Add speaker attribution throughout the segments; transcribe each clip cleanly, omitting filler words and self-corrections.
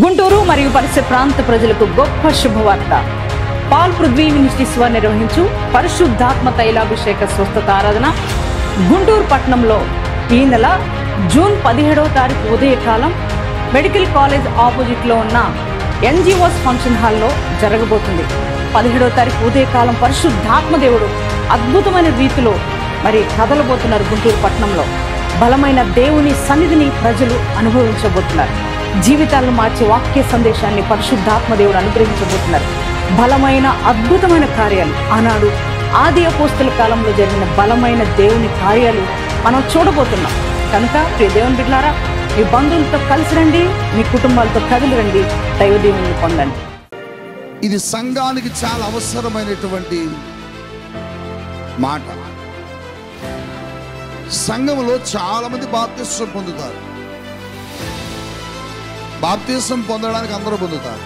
Speaker 1: గుంటూరు మరియు పరిసర ప్రాంత ప్రజలకు గొప్ప శుభవార్త. పాల్ పృథ్వీ మినిస్ట్రీస్ వారు నిర్వహించు పరిశుద్ధాత్మ తైలాభిషేక స్వస్థత ఆరాధన గుంటూరు పట్టణంలో ఈ నెల జూన్ 17వ తారీఖు ఉదయకాలం మెడికల్ కాలేజ్ ఆపోజిట్ లో ఉన్న ఎన్జిఓస్ ఫంక్షన్ హాల్లో జరగబోతుంది. 17వ తారీఖు ఉదయకాలం పరిశుద్ధాత్మ దేవుడు అద్భుతమైన రీతిలో కదలబోతున్నారు. గుంటూరు పట్టణంలో బలమైన దేవుని సన్నిధిని ప్రజలు అనుభవించబోతున్నారు. జీవితాలను మార్చే వాక్య సందేశాన్ని పరిశుద్ధాత్మ దేవుడు అనుగ్రహించబోతున్నారు. బలమైన అద్భుతమైన కార్యాలు, ఆనాడు ఆది అపోస్తల కాలంలో జరిగిన బలమైన దేవుని కార్యాలు మనం చూడబోతున్నాం. కనుక ప్రియ దేవుని బిడ్డలారా, మీ బంధువులతో కలిసి రండి, మీ కుటుంబాలతో కదిలి రండి, దైవ దీవెనలు పొందండి.
Speaker 2: ఇది సంఘానికి చాలా అవసరమైనటువంటి మాట. సంఘంలో చాలా మంది బాప్తిస్మం పొందుతారు. బాప్తిస్మం పొందడానికి అందరూ పొందుతారు,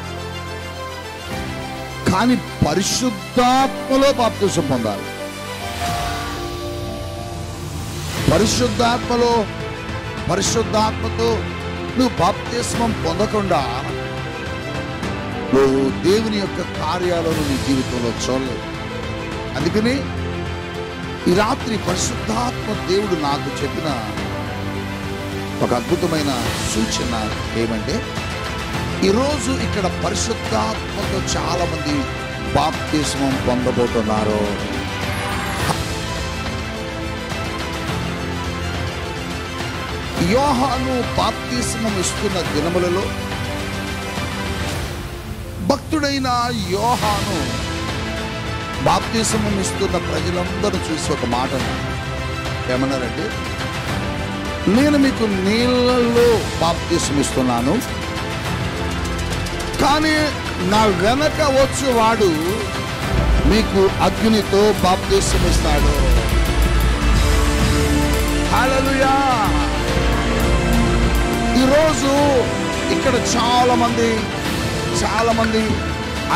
Speaker 2: కానీ పరిశుద్ధాత్మలో బాప్తిస్మం పొందాలి. పరిశుద్ధాత్మతో నువ్వు బాప్తిస్మం పొందకుండా నువ్వు దేవుని యొక్క కార్యాలను నీ జీవితంలో చూడలేవు. అందుకని ఈ రాత్రి పరిశుద్ధాత్మ దేవుడు నాకు చెప్పిన ఒక అద్భుతమైన సూచన ఏమంటే, ఈరోజు ఇక్కడ పరిశుద్ధాత్మతో చాలా మంది బాప్తిస్మం పొందబోతున్నారు. యోహాను బాప్తిస్మం ఇస్తున్న దినములలో భక్తుడైన యోహాను బాప్తిస్మం ఇస్తున్న ప్రజలందరూ చూసి ఒక మాట ఏమన్నారంటే, నేను మీకు నీళ్ళలో బాప్తిస్మం ఇస్తున్నాను, కానీ నా వెనక వచ్చేవాడు మీకు అగ్నితో బాప్తిస్మం ఇస్తాడు. హల్లెలూయా. ఈరోజు ఇక్కడ చాలా మంది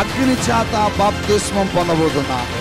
Speaker 2: అగ్ని చేత బాప్తిస్మం పొందబోతున్నారు.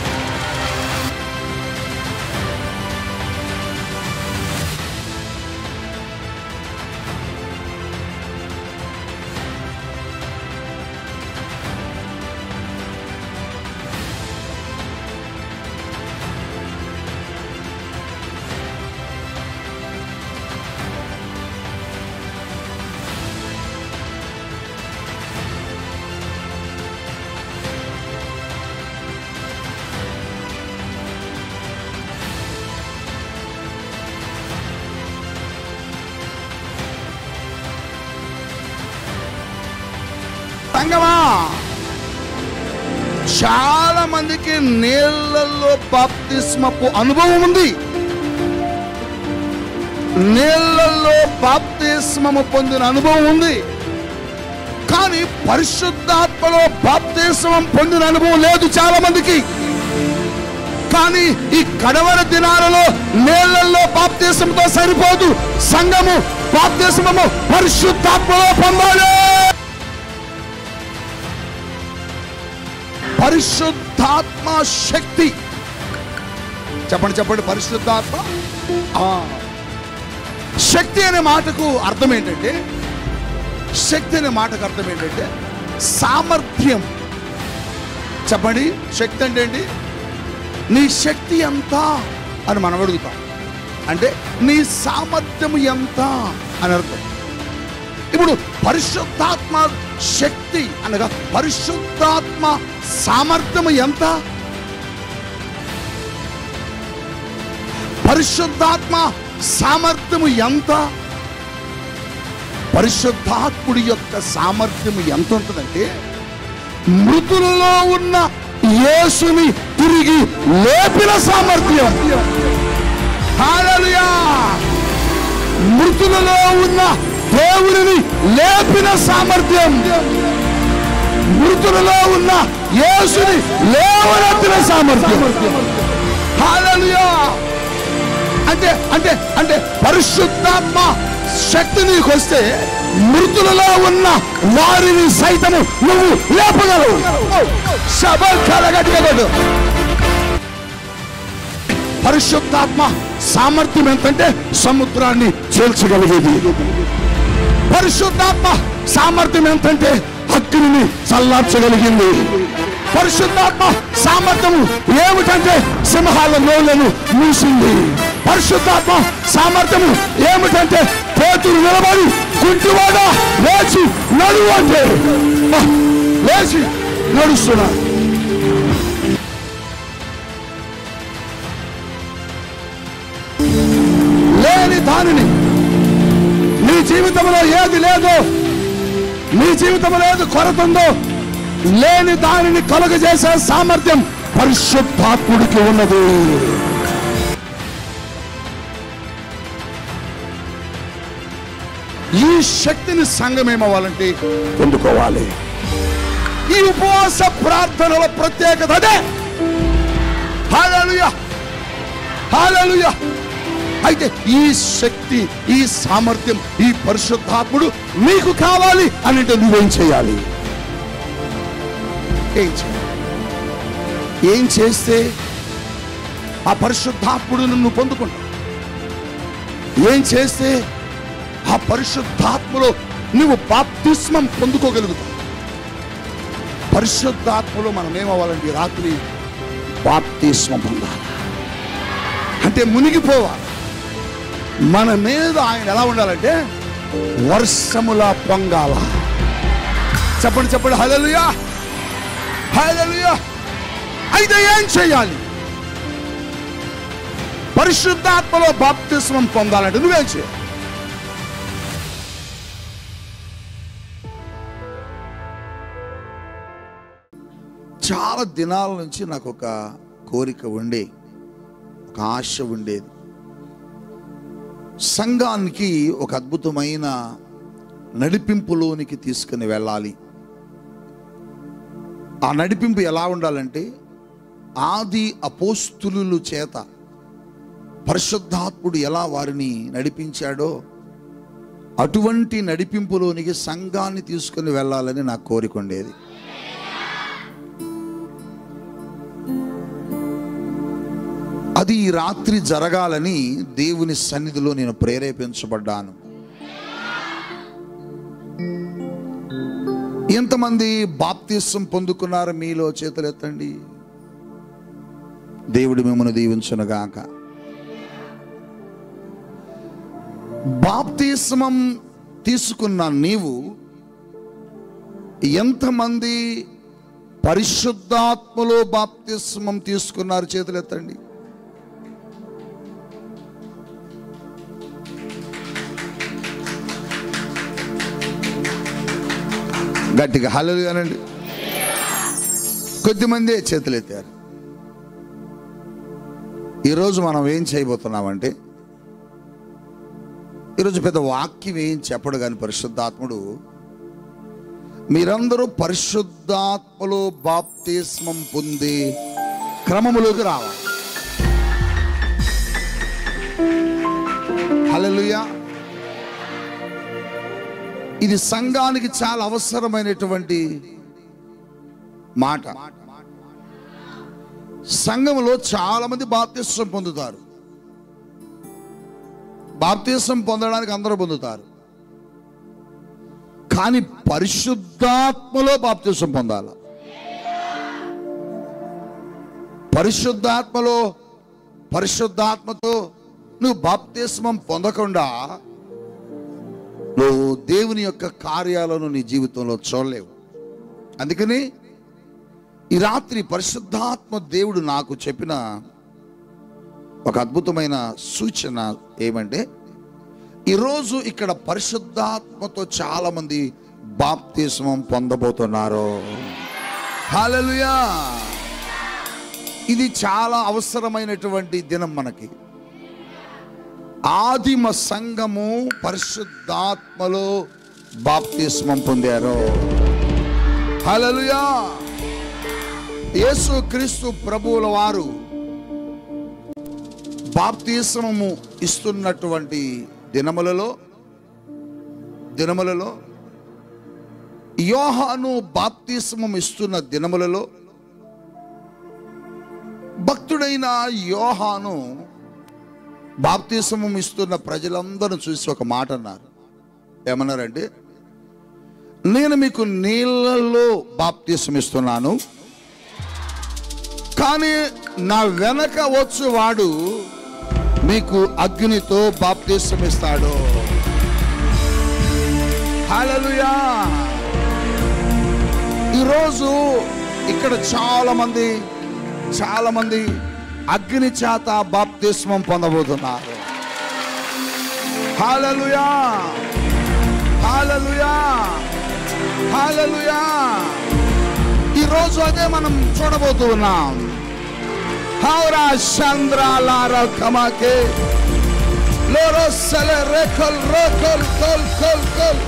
Speaker 2: చాలా మందికి నీళ్ళల్లో బాప్తిస్మపు అనుభవం ఉంది. నీళ్ళల్లో బాప్తిస్మము పొందిన అనుభవం ఉంది, కానీ పరిశుద్ధాత్మలో బాప్తిస్మం పొందిన అనుభవం లేదు చాలా మందికి. కానీ ఈ కడవరి దినాలలో నీళ్ళల్లో బాప్తిస్మంతో సరిపోదు. సంఘము బాప్తిస్మము పరిశుద్ధాత్మలో పొందాలి. పరిశుద్ధాత్మ శక్తి. చెప్పండి. పరిశుద్ధాత్మ శక్తి అనే మాటకు అర్థం ఏంటంటే, సామర్థ్యం. చెప్పండి, శక్తి అంటే ఏంటి? నీ శక్తి ఎంత అని మనం అడుగుతాం. అంటే నీ సామర్థ్యం ఎంత అని అర్థం. ఇప్పుడు పరిశుద్ధాత్మ శక్తి అనగా పరిశుద్ధాత్మ సామర్థ్యం ఎంత? పరిశుద్ధాత్మ సామర్థ్యం ఎంత? పరిశుద్ధాత్ముడి యొక్క సామర్థ్యం ఎంత ఉంటుందంటే, మృతులలో ఉన్న యేసుని తిరిగి లేపిన సామర్థ్యం. హల్లెలూయా. మృతులలో ఉన్న దేవుడిని లేపిన సామర్థ్యం, మృతులలో ఉన్న యేసుని లేవనెత్తిన సామర్థ్యం. హల్లెలూయా. అంటే పరిశుద్ధాత్మ శక్తి నీకు వస్తే మృతులలో ఉన్న వారిని సైతము నువ్వు లేపగలవు. పరిశుద్ధాత్మ సామర్థ్యం ఎంతంటే సముద్రాన్ని చేల్చగలిగేది. పరిశుద్ధాత్మ సామర్థ్యం ఏంటంటే అగ్నిని చల్లార్చగలిగింది. పరిశుద్ధాత్మ సామర్థ్యం ఏమిటంటే సింహాల నోళ్లను మూసింది. పరిశుద్ధాత్మ సామర్థ్యం ఏమిటంటే పేతురు నిలబడి కుంటివాడా లేచి నడువు అంటే లేచి నడుస్తున్నాడు. లేని దానిని నీ జీవితంలో ఏది లేదో, నీ జీవితంలో ఏది కొరత ఉందో, లేని దానిని కలుగజేసే సామర్థ్యం పరిశుద్ధాత్ముడికి ఉన్నది. ఈ శక్తిని సంఘం ఏమవ్వాలంటే పొందుకోవాలి. ఈ ఉపవాస ప్రార్థనల ప్రత్యేకత అదే. హల్లెలూయా, హల్లెలూయా. అయితే ఈ శక్తి, ఈ సామర్థ్యం, ఈ పరిశుద్ధాత్ముడు నీకు కావాలి అంటే నువ్వేం చేయాలి? ఏం చేస్తే ఆ పరిశుద్ధాత్ముడు నువ్వు పొందుకుంటావు? ఏం చేస్తే ఆ పరిశుద్ధాత్మలో నువ్వు బాప్తిస్మం పొందుకోగలుగుతావు? పరిశుద్ధాత్మలో మనం ఏమవ్వాలండి? రాత్రి బాప్తిస్మం పొందాలి అంటే మునిగిపోవాలి. మన మీద ఆయన ఎలా ఉండాలంటే వర్షములా పొంగాల. చెప్పండి చెప్పండి, హల్లెలూయా, హల్లెలూయా. అయితే ఏం చేయాలి? పరిశుద్ధాత్మలో బాప్తిస్మం పొందాలంటే నువ్వేం చేయాలి? చాలా దినాల నుంచి నాకు ఒక కోరిక ఉండే, ఒక ఆశ ఉండేది. సంఘానికి ఒక అద్భుతమైన నడిపింపులోనికి తీసుకుని వెళ్ళాలి. ఆ నడిపింపు ఎలా ఉండాలంటే ఆది అపోస్తులుల చేత పరిశుద్ధాత్ముడు ఎలా వారిని నడిపించాడో అటువంటి నడిపింపులోనికి సంఘాన్ని తీసుకుని వెళ్ళాలని నాకు కోరిక ఉండేది. అది ఈ రాత్రి జరగాలని దేవుని సన్నిధిలో నేను ప్రేరేపించబడ్డాను. ఎంతమంది బాప్తిసం పొందుకున్నారు మీలో? చేతులు ఎత్తండి. దేవుడు మిమ్మల్ని దీవించునుగాక. బాప్తిస్మం తీసుకున్న నీవు ఎంతమంది పరిశుద్ధాత్మలో బాప్తిస్మం తీసుకున్నారు? చేతులు ఎత్తండి. గట్టిగా హల్లెలూయా అనండి. కొద్దిమంది చేతులు ఎత్తారు. ఈరోజు మనం ఏం చేయబోతున్నామంటే, ఈరోజు పెద్ద వాక్యం ఏం చెప్పడు కానీ పరిశుద్ధాత్ముడు మీరందరూ పరిశుద్ధాత్మలో బాప్తిస్మం పొంది క్రమములోకి రావాలి. హల్లెలూయా. ఇది సంఘానికి చాలా అవసరమైనటువంటి మాట. సంఘంలో చాలా మంది బాప్తిస్మం పొందుతారు. బాప్తిస్మం పొందడానికి అందరూ పొందుతారు, కానీ పరిశుద్ధాత్మలో బాప్తిస్మం పొందాలి. పరిశుద్ధాత్మతో నువ్వు బాప్తిస్మం పొందకుండా నువ్వు దేవుని యొక్క కార్యాలను నీ జీవితంలో చూడలేవు. అందుకని ఈ రాత్రి పరిశుద్ధాత్మ దేవుడు నాకు చెప్పిన ఒక అద్భుతమైన సూచన ఏమంటే, ఈరోజు ఇక్కడ పరిశుద్ధాత్మతో చాలా మంది బాప్తిస్మం పొందబోతున్నారు. హల్లెలూయా. ఇది చాలా అవసరమైనటువంటి దినం మనకి. ఆదిమ సంఘము పరిశుద్ధాత్మలో బాప్తిస్మం పొందారు. హల్లెలూయా. యేసుక్రీస్తు ప్రభువుల వారు బాప్తిస్మము ఇస్తున్నటువంటి దినములలో యోహాను బాప్తిస్మం ఇస్తున్న దినములలో భక్తుడైన యోహాను బాప్తిస్మం ఇస్తున్న ప్రజలందరూ చూసి ఒక మాట అన్నారు. ఏమన్నారంటే, నేను మీకు నీళ్ళలో బాప్తిసం ఇస్తున్నాను, కానీ నా వెనక వచ్చేవాడు మీకు అగ్నితో బాప్తిసం ఇస్తాడు. హల్లెలూయా. ఈరోజు ఇక్కడ చాలా మంది అగ్ని చేత బాప్తిస్మం పొందబోతున్నారు. హల్లెలూయా, హల్లెలూయా, హల్లెలూయా. ఈరోజు అదే మనం చూడబోతున్నాం. హౌరా చంద్రాలార కమాకే లోరో సెలే రేకల్ రేకల్ కల్ కల్ కల్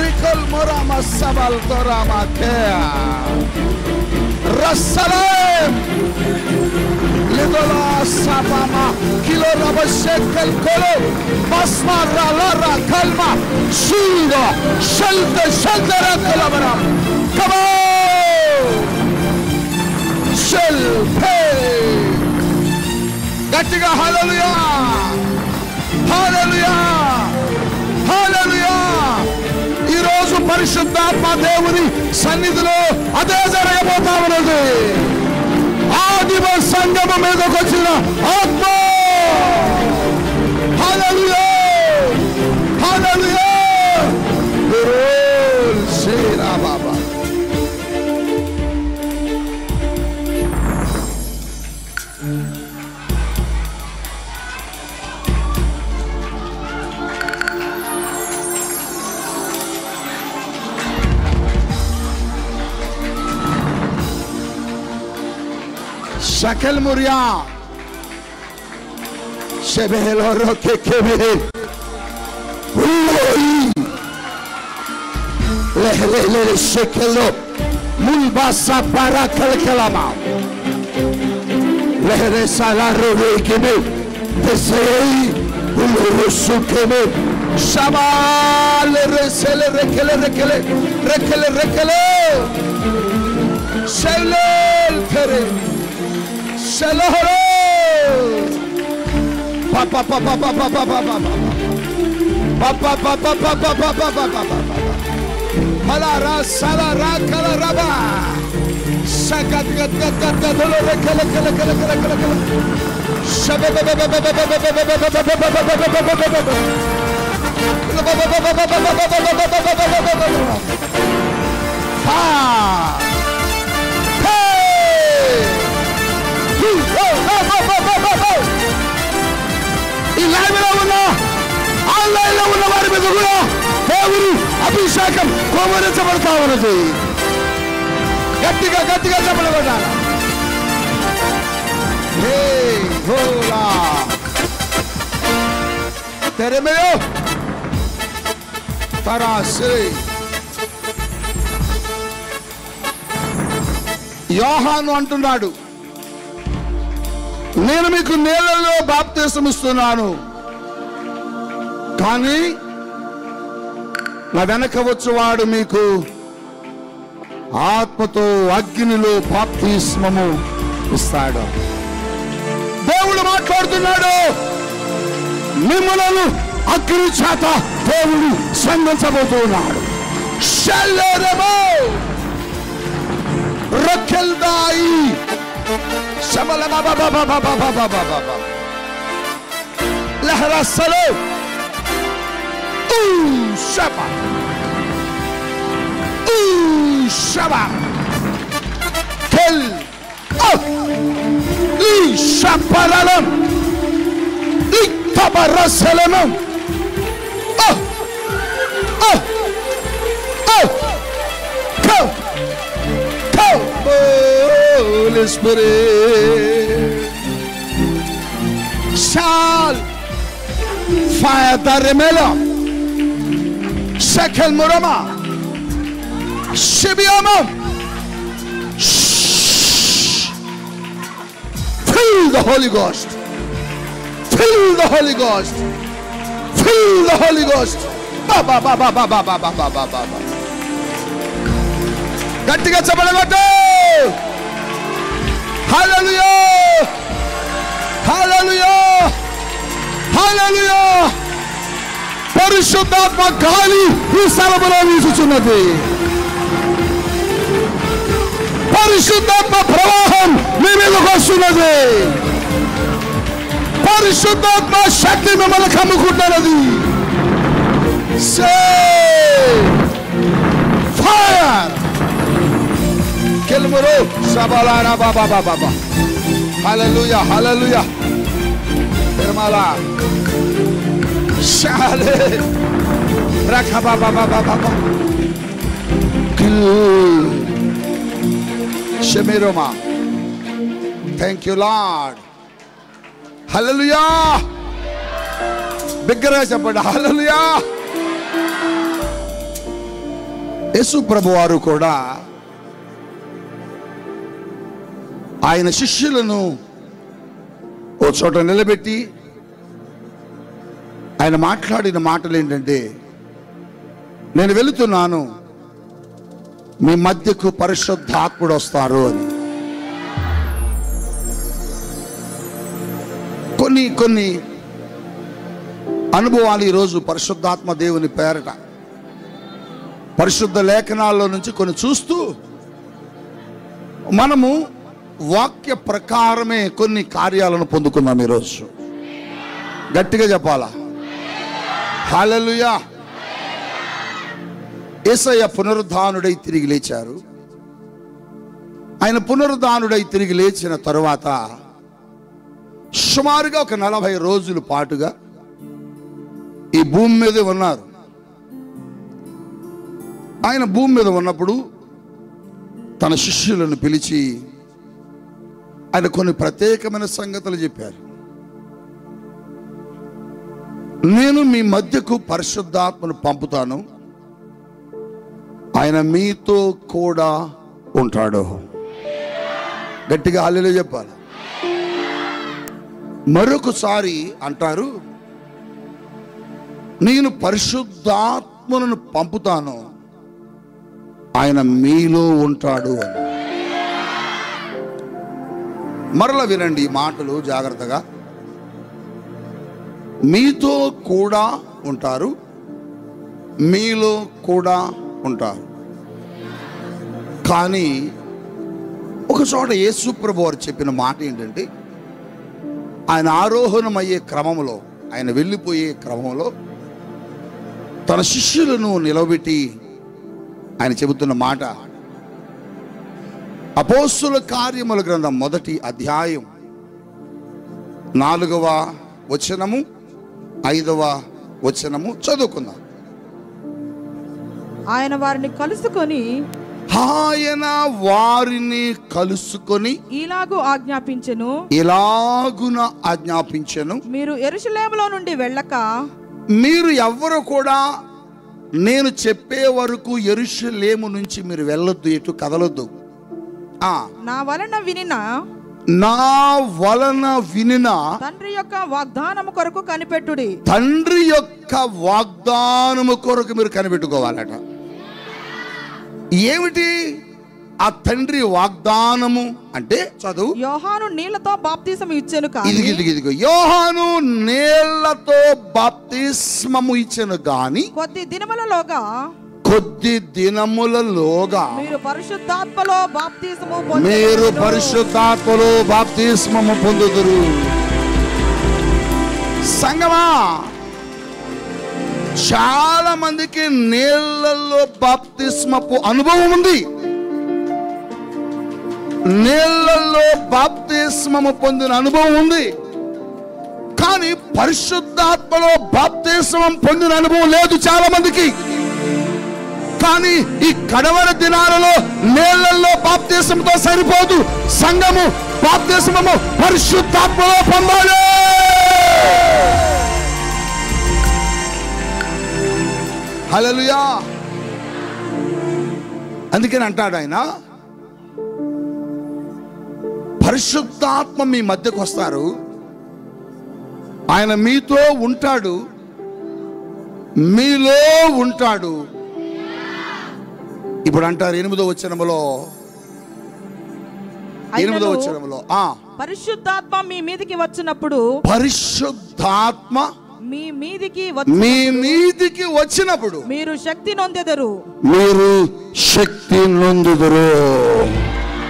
Speaker 2: రికల్ మొరామా సబల్ తోరామాకే రసలేం లిదోలా సాపామా కిలో రబషెకల్ కొలో మస్మారా లారా కల్మా షీదో షల్దర కలబరా కమో షల్పే గట్టిగా హల్లెలూయా, హల్లెలూయా, హల్లెలూయా. ఈరోజు పరిశుద్ధాత్మ దేవుని సన్నిధిలో అదే జరగబోతా ఉన్నది. ఆదిమ సంగమం మీదకి వచ్చిన ఆత్మ. హల్లెలూయా, హల్లెలూయా. శ్రీరా బాబా. Shakel Muria Shebelo Roke Kebe Le Shekelo Mulbasa para Kalkalama Le Salaro Kebe Tesei Ulusu Kebe Shabal Resele Rekele Shelel Tere Shalahoro papa papa papa papa papa papa papa papa papa malara salara kalaraba sagat gat gat gat gat kala ఉన్న వారి మీద కూడా దేవుని అభిషేకం కుమ్మరించబడతా ఉన్నది. గట్టిగా గట్టిగా చెప్పబడాలి. తెరమేయో తరాశ్రీ యోహాను అంటున్నాడు, నేను మీకు నీళ్ళలో బాప్తిసం ఇస్తున్నాను, కానీ నా వెనక వచ్చేవాడు మీకు ఆత్మతో అగ్నిలో బాప్తిస్మము ఇస్తాడు. దేవుడు మాట్లాడుతున్నాడు, మిమ్మలను అగ్ని చేత దేవుడు సంధించబోతున్నాడు. రొక్కెల్దాయి శబల బాబా బాబా బాబా బాబా బాబా లహరా సలో Shaba Shaba Kel Li Shapalalam Li Tabarasalam Come Holy Spirit Shal Fire Daremela Shekel Murama Shibiama. Fill the Holy Ghost. Fill the Holy Ghost. Fill the Holy Ghost. Baba baba baba baba baba baba. Gatiga chabalagotto. Hallelujah. Hallelujah. Hallelujah. పరిశుద్ధాత్మ గాలి ఈ స్థలములో వీసుచున్నది. పరిశుద్ధాత్మ ప్రవాహం మీ మీదకు వస్తున్నది. పరిశుద్ధాత్మ శక్తి మిమ్మల్ని కమ్ముకుంటున్నది. ఫైర్ కెల్మురు సబలారా బాబా బాబా. Hallelujah hallelujah. తిరుమల షాలే రఖ బాబా బాబా బాబా. షెమిరోమా. Thank you Lord. హల్లెలూయా. బిగ్గరగా చెప్పండి హల్లెలూయా. యేసు ప్రభు వారు కూడా ఆయన శిష్యులను ఓ చోట నిలబెట్టి ఆయన మాట్లాడిన మాటలు ఏంటంటే, నేను వెళుతున్నాను, మీ మధ్యకు పరిశుద్ధాత్ముడు వస్తారు అని. కొన్ని అనుభవాలు ఈరోజు పరిశుద్ధాత్మ దేవుని పేరట పరిశుద్ధ లేఖనాల్లో నుంచి కొన్ని చూస్తూ మనము వాక్య ప్రకారమే కొన్ని కార్యాలను పొందుకున్నాం ఈరోజు. గట్టిగా చెప్పాలా హల్లెలూయా. యేసయ్య పునరుద్ధానుడై తిరిగి లేచారు. ఆయన పునరుద్ధానుడై తిరిగి లేచిన తరువాత సుమారుగా ఒక 40 రోజుల పాటుగా ఈ భూమి మీదే ఉన్నారు. ఆయన భూమి మీద ఉన్నప్పుడు తన శిష్యులను పిలిచి ఆయన కొన్ని ప్రత్యేకమైన సంగతులు చెప్పారు. నేను మీ మధ్యకు పరిశుద్ధాత్మను పంపుతాను, ఆయన మీతో కూడా ఉంటాడు. గట్టిగా హల్లెలూయా చెప్పాలి. మరొకసారి అంటారు, నేను పరిశుద్ధాత్మను పంపుతాను, ఆయన మీలో ఉంటాడు అని. మరలా వినండి ఈ మాటలు జాగ్రత్తగా. మీతో కూడా ఉంటారు, మీలో కూడా ఉంటారు. కానీ ఒక చోట యేసు ప్రభువు వారు చెప్పిన మాట ఏంటంటే, ఆయన ఆరోహణం అయ్యే క్రమంలో, ఆయన వెళ్ళిపోయే క్రమంలో తన శిష్యులను నిలబెట్టి ఆయన చెబుతున్న మాట, అపోస్తుల కార్యముల గ్రంథం 1వ అధ్యాయం 4వ వచనము 5వ వచనము చదువుకుందాం.
Speaker 3: ఆయన వారిని కలుసుకొని
Speaker 2: ఇలాగున ఆజ్ఞాపించెను,
Speaker 3: మీరు యెరూషలేములో నుండి వెళ్ళక,
Speaker 2: మీరు ఎవ్వరు కూడా నేను చెప్పే వరకు యెరూషలేము నుంచి మీరు వెళ్ళొద్దు, ఎటు కదలొద్దు.
Speaker 3: నా వలన
Speaker 2: వినిన
Speaker 3: తండ్రి యొక్క వాగ్దానము కొరకు కనిపెట్టుడి.
Speaker 2: తండ్రి యొక్క వాగ్దానము కొరకు మీరు కనిపెట్టుకోవాలట. ఏమిటి ఆ తండ్రి వాగ్దానము అంటే? చదువు.
Speaker 3: యోహాను నీళ్లతో బాప్తిస్మం ఇచ్చెను కానీ,
Speaker 2: ఇదిగో యోహాను నీళ్లతో బాప్తిస్మము ఇచ్చెను గాని కొద్ది దినములలోగా
Speaker 3: మీరు పరిశుద్ధాత్మలో
Speaker 2: బాప్తిస్మము పొందుదురు. సంగమా, చాలా మందికి నీళ్లలో బాప్తిస్మపు అనుభవం ఉంది, నీళ్లలో బాప్తిస్మము పొందిన అనుభవం ఉంది, కానీ పరిశుద్ధాత్మలో బాప్తిస్మం పొందిన అనుభవం లేదు చాలా మందికి. కానీ ఈ కడవర దినాలలో నీళ్లలో బాప్తిస్మంతో సరిపోదు, సంఘము బాప్తిస్మము పరిశుద్ధాత్మలో పొందాలి. హల్లెలూయా. అందుకని అంటాడు ఆయన, పరిశుద్ధాత్మ మీ మధ్యకు వస్తారు, ఆయన మీతో ఉంటాడు, మీలో ఉంటాడు. ఇప్పుడు అంటారు 8వ వచనములో
Speaker 3: పరిశుద్ధాత్మ మీ మీదికి వచ్చినప్పుడు,
Speaker 2: పరిశుద్ధాత్మ
Speaker 3: మీ మీదికి
Speaker 2: వచ్చినప్పుడు
Speaker 3: మీరు శక్తి నొందెదరు.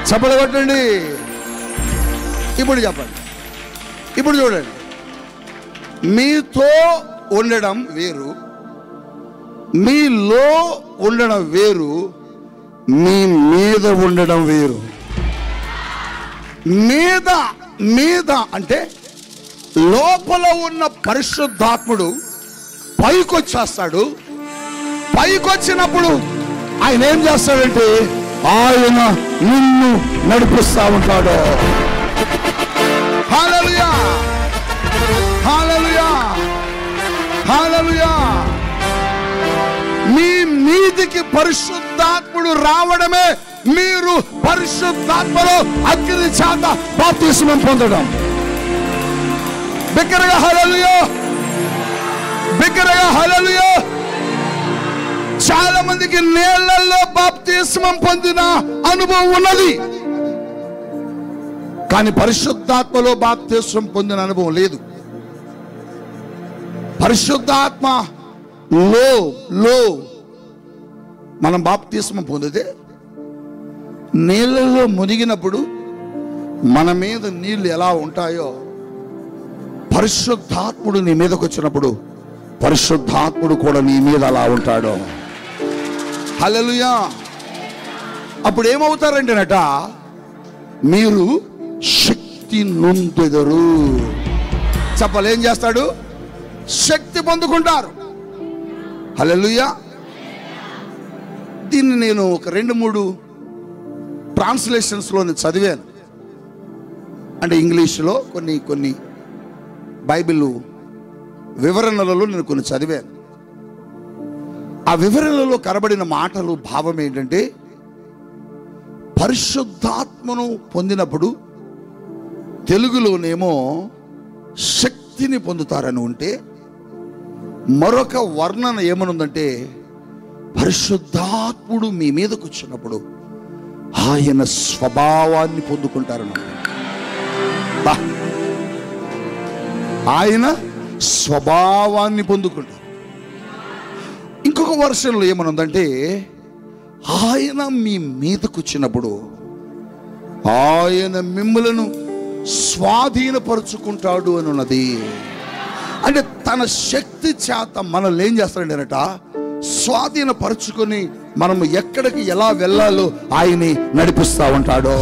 Speaker 2: చప్పట్లు కొట్టండి. ఇప్పుడు చెప్పండి. ఇప్పుడు చూడండి, మీతో ఉండడం వేరు, మీలో ఉండడం వేరు, మీ మీద ఉండడం వేరు. మీద అంటే లోపల ఉన్న పరిశుద్ధాత్ముడు పైకొచ్చేస్తాడు. పైకొచ్చినప్పుడు ఆయన ఏం చేస్తాడంటే ఆయన నిన్ను నడిపిస్తా ఉంటాడు. హల్లెలూయా, హల్లెలూయా, హల్లెలూయా. మీ మీదికి పరిశుద్ధాత్ముడు రావడమే మీరు పరిశుద్ధాత్మలో అగ్ని చేత బాప్తిస్మం పొందడం. బిగ్గరగా హల్లెలూయా, బిగ్గరగా హల్లెలూయా. చాలా మందికి నీళ్లలో బాప్తిస్మం పొందిన అనుభవం ఉన్నది, కానీ పరిశుద్ధాత్మలో బాప్తిస్మం పొందిన అనుభవం లేదు. పరిశుద్ధాత్మ లో మనం బాప్తిస్మం పొందితే నీళ్ళలో మునిగినప్పుడు మన మీద నీళ్లు ఎలా ఉంటాయో పరిశుద్ధాత్ముడు నీ మీదకి వచ్చినప్పుడు పరిశుద్ధాత్ముడు కూడా నీ మీద అలా ఉంటాడు. హల్లెలూయా. అప్పుడు ఏమవుతారంటేనట, మీరు శక్తి నొందెదరు. చెప్పాలి, ఏం చేస్తాడు? శక్తి పొందుకుంటారు. హల్లెలూయా. దీన్ని నేను ఒక 2-3 ట్రాన్స్లేషన్స్లో చదివాను. అంటే ఇంగ్లీష్లో కొన్ని బైబిల్ వివరణలలో నేను కొన్ని చదివాను. ఆ వివరణలో కనబడిన మాటలు భావం ఏంటంటే, పరిశుద్ధాత్మను పొందినప్పుడు తెలుగులోనేమో శక్తిని పొందుతారని ఉంటే, మరొక వర్ణన ఏమనుందంటే పరిశుద్ధాత్ముడు మీ మీద కూర్చున్నప్పుడు ఆయన స్వభావాన్ని పొందుకుంటారని. ఆయన స్వభావాన్ని పొందుకుంటారు. ఇంకొక వర్షన్లో ఏమనుందంటే ఆయన మీ మీద కూర్చున్నప్పుడు ఆయన మిమ్మలను స్వాధీనపరుచుకుంటాడు అని ఉన్నది. అంటే తన శక్తి చేత మనల్ని ఏం చేస్తాడంటేనట, స్వాధీనపరుచుకొని మనం ఎక్కడికి ఎలా వెళ్ళాలో ఆయన్ని నడిపిస్తా ఉంటాడు.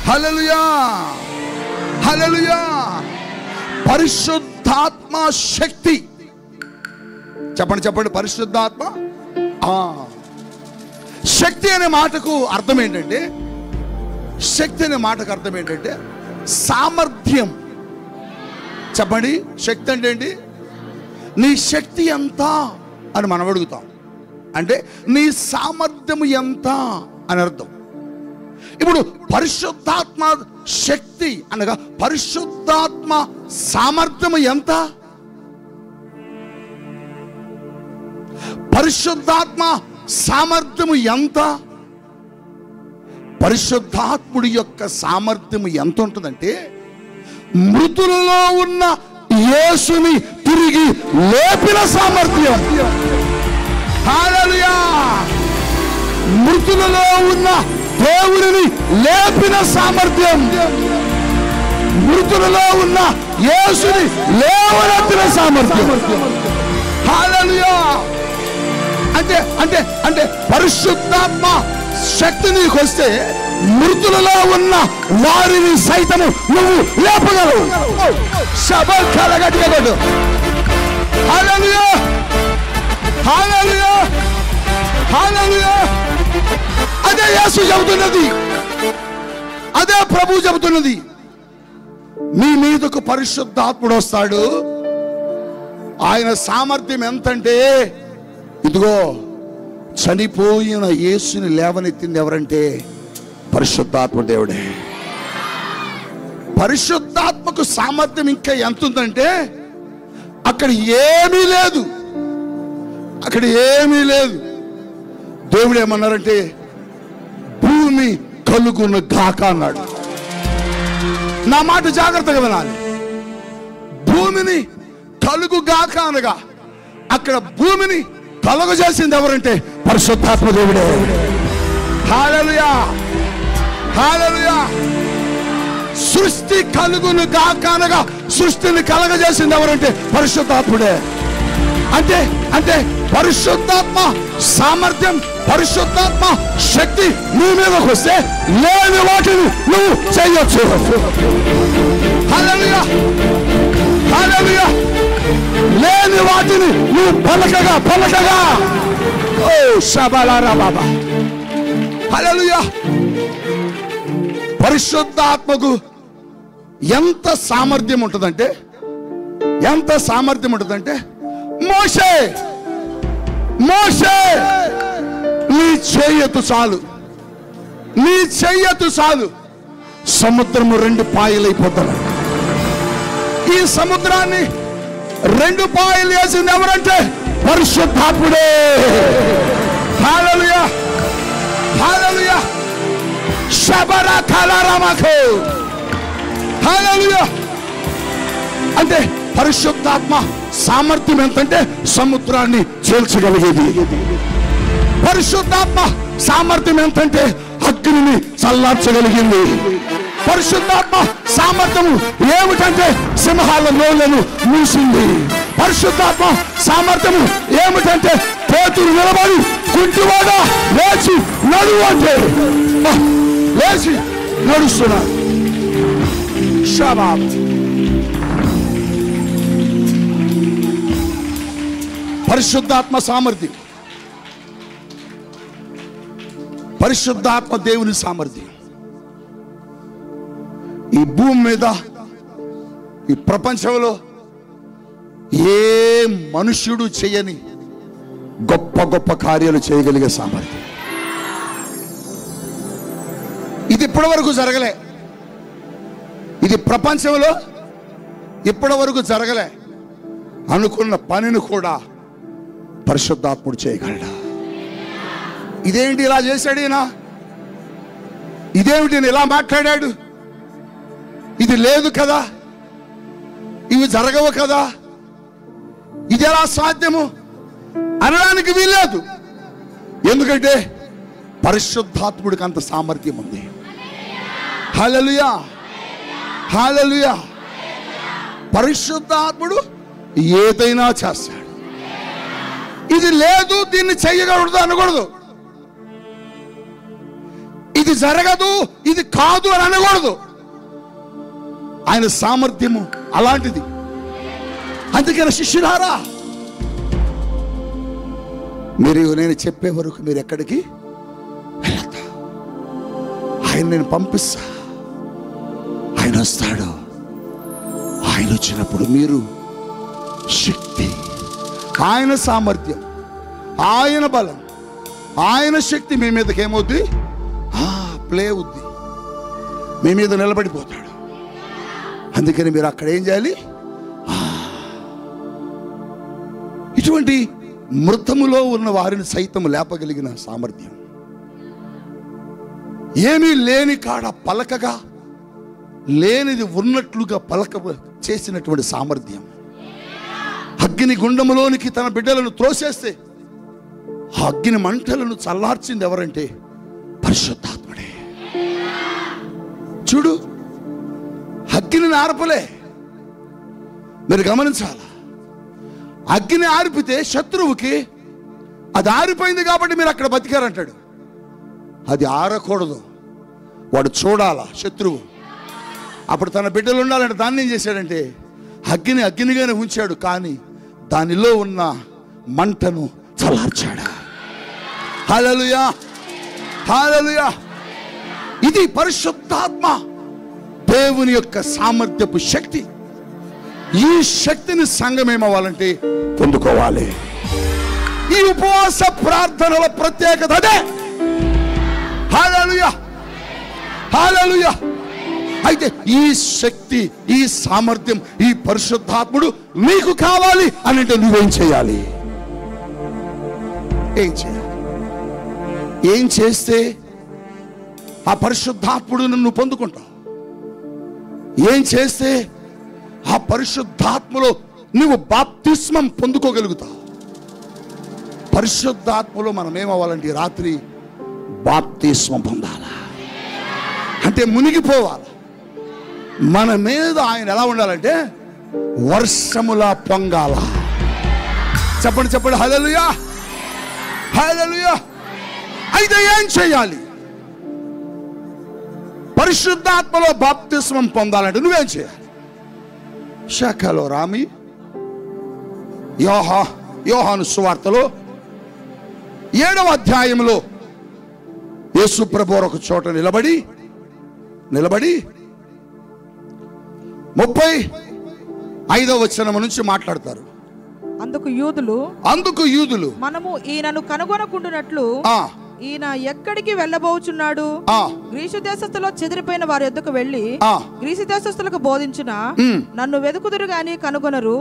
Speaker 2: హల్లెలూయా, హల్లెలూయా. పరిశుద్ధాత్మ శక్తి. చెప్పండి, పరిశుద్ధాత్మ శక్తి అనే మాటకు అర్థం ఏంటంటే, శక్తి అనే మాటకు అర్థం ఏంటంటే సామర్థ్యం. చెప్పండి, శక్తి అంటే ఏంటి? నీ శక్తి ఎంత అని మనం అడుగుతాం. అంటే నీ సామర్థ్యం ఎంత అని అర్థం. ఇప్పుడు పరిశుద్ధాత్మ శక్తి అనగా పరిశుద్ధాత్మ సామర్థ్యం ఎంత? పరిశుద్ధాత్మ సామర్థ్యం ఎంత? పరిశుద్ధాత్ముడి యొక్క సామర్థ్యం ఎంత ఉంటుందంటే, మృతులలో ఉన్న యేసుని తిరిగి లేపిన సామర్థ్యం. హల్లెలూయా. మృతులలో ఉన్న దేవుడిని లేపిన సామర్థ్యం, మృతులలో ఉన్న యేసుని లేవనెత్తిన సామర్థ్యం. హల్లెలూయా. అంటే అంటే అంటే పరిశుద్ధాత్మ శక్తి నీకు వస్తే మృతులలో ఉన్న వారిని సైతము నువ్వు లేపగలవు. శబకలగట్టు. హల్లెలూయా, హల్లెలూయా, హల్లెలూయా. అదే యేసు చెబుతున్నది, అదే ప్రభు చెబుతున్నది. మీ మీదకు పరిశుద్ధాత్ముడు వస్తాడు. ఆయన సామర్థ్యం ఎంతంటే, ఇదిగో చనిపోయిన యేసుని లేవనెత్తింది ఎవరంటే పరిశుద్ధాత్మ దేవుడే. పరిశుద్ధాత్మకు సామర్థ్యం ఇంకా ఎంత ఉందంటే, అక్కడ ఏమీ లేదు, అక్కడ ఏమీ లేదు. దేవుడు ఏమన్నారంటే భూమి కలుగును గాక అన్నాడు. నా మాట జాగ్రత్తగా వినాలి. భూమిని కలుగుగాక అనగా అక్కడ భూమిని కలుగజేసింది ఎవరంటే పరిశుద్ధాత్మ దేవుడే. హల్లెలూయా, హల్లెలూయా. సృష్టి కలుగును గాక అనగా సృష్టిని కలగజేసింది ఎవరంటే పరిశుద్ధాత్ముడే. అంటే అంటే పరిశుద్ధాత్మ సామర్థ్యం, పరిశుద్ధాత్మ శక్తి నీ మీదకి వస్తే లేని వాటిని నువ్వు చేయొచ్చు. హల్లెలూయా, హల్లెలూయా. లేని వాటిని నువ్వు పలకగా పలకగా ఓ శబలారా బాబా. హల్లెలూయా. పరిశుద్ధాత్మకు ఎంత సామర్థ్యం ఉంటుందంటే, ఎంత సామర్థ్యం ఉంటుందంటే, మోషే మోషే నీ చెయ్యతు చాలు, నీ చెయ్యతు చాలు సముద్రము 2 పాయలైపోతాడు. ఈ సముద్రాన్ని 2 పాయలు వేసింది ఎవరంటే పరిశుద్ధాత్ముడే. హల్లెలూయా, హల్లెలూయా. శబరా కలరమకు. హల్లెలూయా. అంటే పరిశుద్ధాత్మ సామర్థ్యం ఎంతంటే సముద్రాన్ని చేల్చగలిగేది. పరిశుద్ధాత్మ సామర్థ్యం ఎంతంటే అగ్నిని చల్లార్చగలిగింది. పరిశుద్ధాత్మ సామర్థ్యము ఏమిటంటే సింహాల నోళ్లను మూసింది. పరిశుద్ధాత్మ సామర్థ్యము ఏమిటంటే పేతురు నిలబడి కుంటివాడా లేచి నడువు అంటే లేచి నడుస్తున్నాడు. షబాబ్. పరిశుద్ధాత్మ సామర్థ్యం, పరిశుద్ధాత్మ దేవుని సామర్థ్యం ఈ భూమి మీద, ఈ ప్రపంచంలో ఏ మనుష్యుడు చేయని గొప్ప గొప్ప కార్యాలు చేయగలిగే సామర్థ్యం. ఇది ఇప్పటి వరకు జరగలే. ఇది ప్రపంచంలో ఇప్పటి వరకు జరగలే. అనుకున్న పనిని కూడా పరిశుద్ధాత్ముడు చేయగలడా? ఇదేంటి ఇలా చేశాడు ఈయన? ఇదేమిటి ఇలా మాట్లాడాడు? ఇది లేదు కదా, ఇవి జరగవు కదా, ఇది ఎలా సాధ్యము అనడానికి వీల్లేదు. ఎందుకంటే పరిశుద్ధాత్ముడికి అంత సామర్థ్యం ఉంది. హల్లెలూయా, హల్లెలూయా. పరిశుద్ధాత్ముడు ఏదైనా చేస్తాడు. ఇది లేదు, దీన్ని చెయ్యకూడదు అనకూడదు. ఇది జరగదు, ఇది కాదు అని అనకూడదు. ఆయన సామర్థ్యము అలాంటిది. అందుకని శిష్యులారా, మీరు నేను చెప్పే వరకు మీరు ఎక్కడికి వెళ్ళొద్దు. ఆయన నేను పంపిస్తా, ఆయన వస్తాడు. ఆయన వచ్చినప్పుడు మీరు శక్తి, ఆయన సామర్థ్యం, ఆయన బలం, ఆయన శక్తి మీ మీదకి ఏమవుద్ది? ప్లే అవుద్ది, మీ మీద నిలబడిపోతాడు. అందుకని మీరు అక్కడ ఏం చేయాలి? ఇటువంటి మృతములో ఉన్న వారిని సైతం లేపగలిగిన సామర్థ్యం, ఏమీ లేని కాడ పలకగా లేనిది ఉన్నట్లుగా పలక చేసినటువంటి సామర్థ్యం, అగ్ని గుండములోనికి తన బిడ్డలను త్రోసేస్తే ఆ అగ్ని మంటలను చల్లార్చింది ఎవరంటే పరిశుద్ధాత్ముడే. చూడు, అగ్నిని ఆర్పలే. మీరు గమనించాలి, అగ్ని ఆర్పితే శత్రువుకి అది ఆరిపోయింది కాబట్టి మీరు అక్కడ బతికారంటాడు. అది ఆరకూడదు, వాడు చూడాలా శత్రువు. అప్పుడు తన బిడ్డలు ఉండాలంటే దాన్ని ఏం చేశాడంటే అగ్ని అగ్నిగానే ఉంచాడు, కానీ దానిలో ఉన్న మంటను చల్లార్చాడు. హల్లెలూయా, హల్లెలూయా. ఇది పరిశుద్ధాత్మ దేవుని యొక్క సామర్థ్యపు శక్తి. ఈ శక్తిని సంఘం ఏమవ్వాలంటే పొందుకోవాలి. ఈ ఉపవాస ప్రార్థనల ప్రత్యేకత అదే. హల్లెలూయా, హల్లెలూయా. అయితే ఈ శక్తి, ఈ సామర్థ్యం, ఈ పరిశుద్ధాత్ముడు నీకు కావాలి అని అంటే నువ్వేం చేయాలి? ఏం చేయాలి? ఏం చేస్తే ఆ పరిశుద్ధాత్ముడు నువ్వు పొందుకుంటావు? ఏం చేస్తే ఆ పరిశుద్ధాత్మలో నువ్వు బాప్తిస్మం పొందుకోగలుగుతావు. పరిశుద్ధాత్మలో మనం ఏమవ్వాలంటే ఈ రాత్రి బాప్తిస్మం పొందాలా, అంటే మునిగిపోవాలి. మన మీద ఆయన ఎలా ఉండాలంటే వర్షములా పొంగాల. చెప్పండి చెప్పండి హల్లెలూయా, హల్లెలూయా. అయితే ఏం చేయాలి? పరిశుద్ధాత్మలో బాప్తిస్మం పొందాలంటే నువ్వేం చేయాలి? శాఖలో రామి యోహాను సువార్తలో 7వ అధ్యాయంలో యేసు ప్రభువు ఒక చోట నిలబడి 35వ వచనం నుంచి మాట్లాడతారు.
Speaker 3: అందుకు యూదులు మనము ఈయనను కనుగొనకుండునట్లు ఈయన ఎక్కడికి వెళ్ళబోచున్నాడు? గ్రీసు దేశస్థులో చెదిరిపోయిన వారి యొద్దకు వెళ్ళి గ్రీసు దేశస్థులకు బోధించిన నన్ను వెదుకుదురు గాని కనుగొనరు,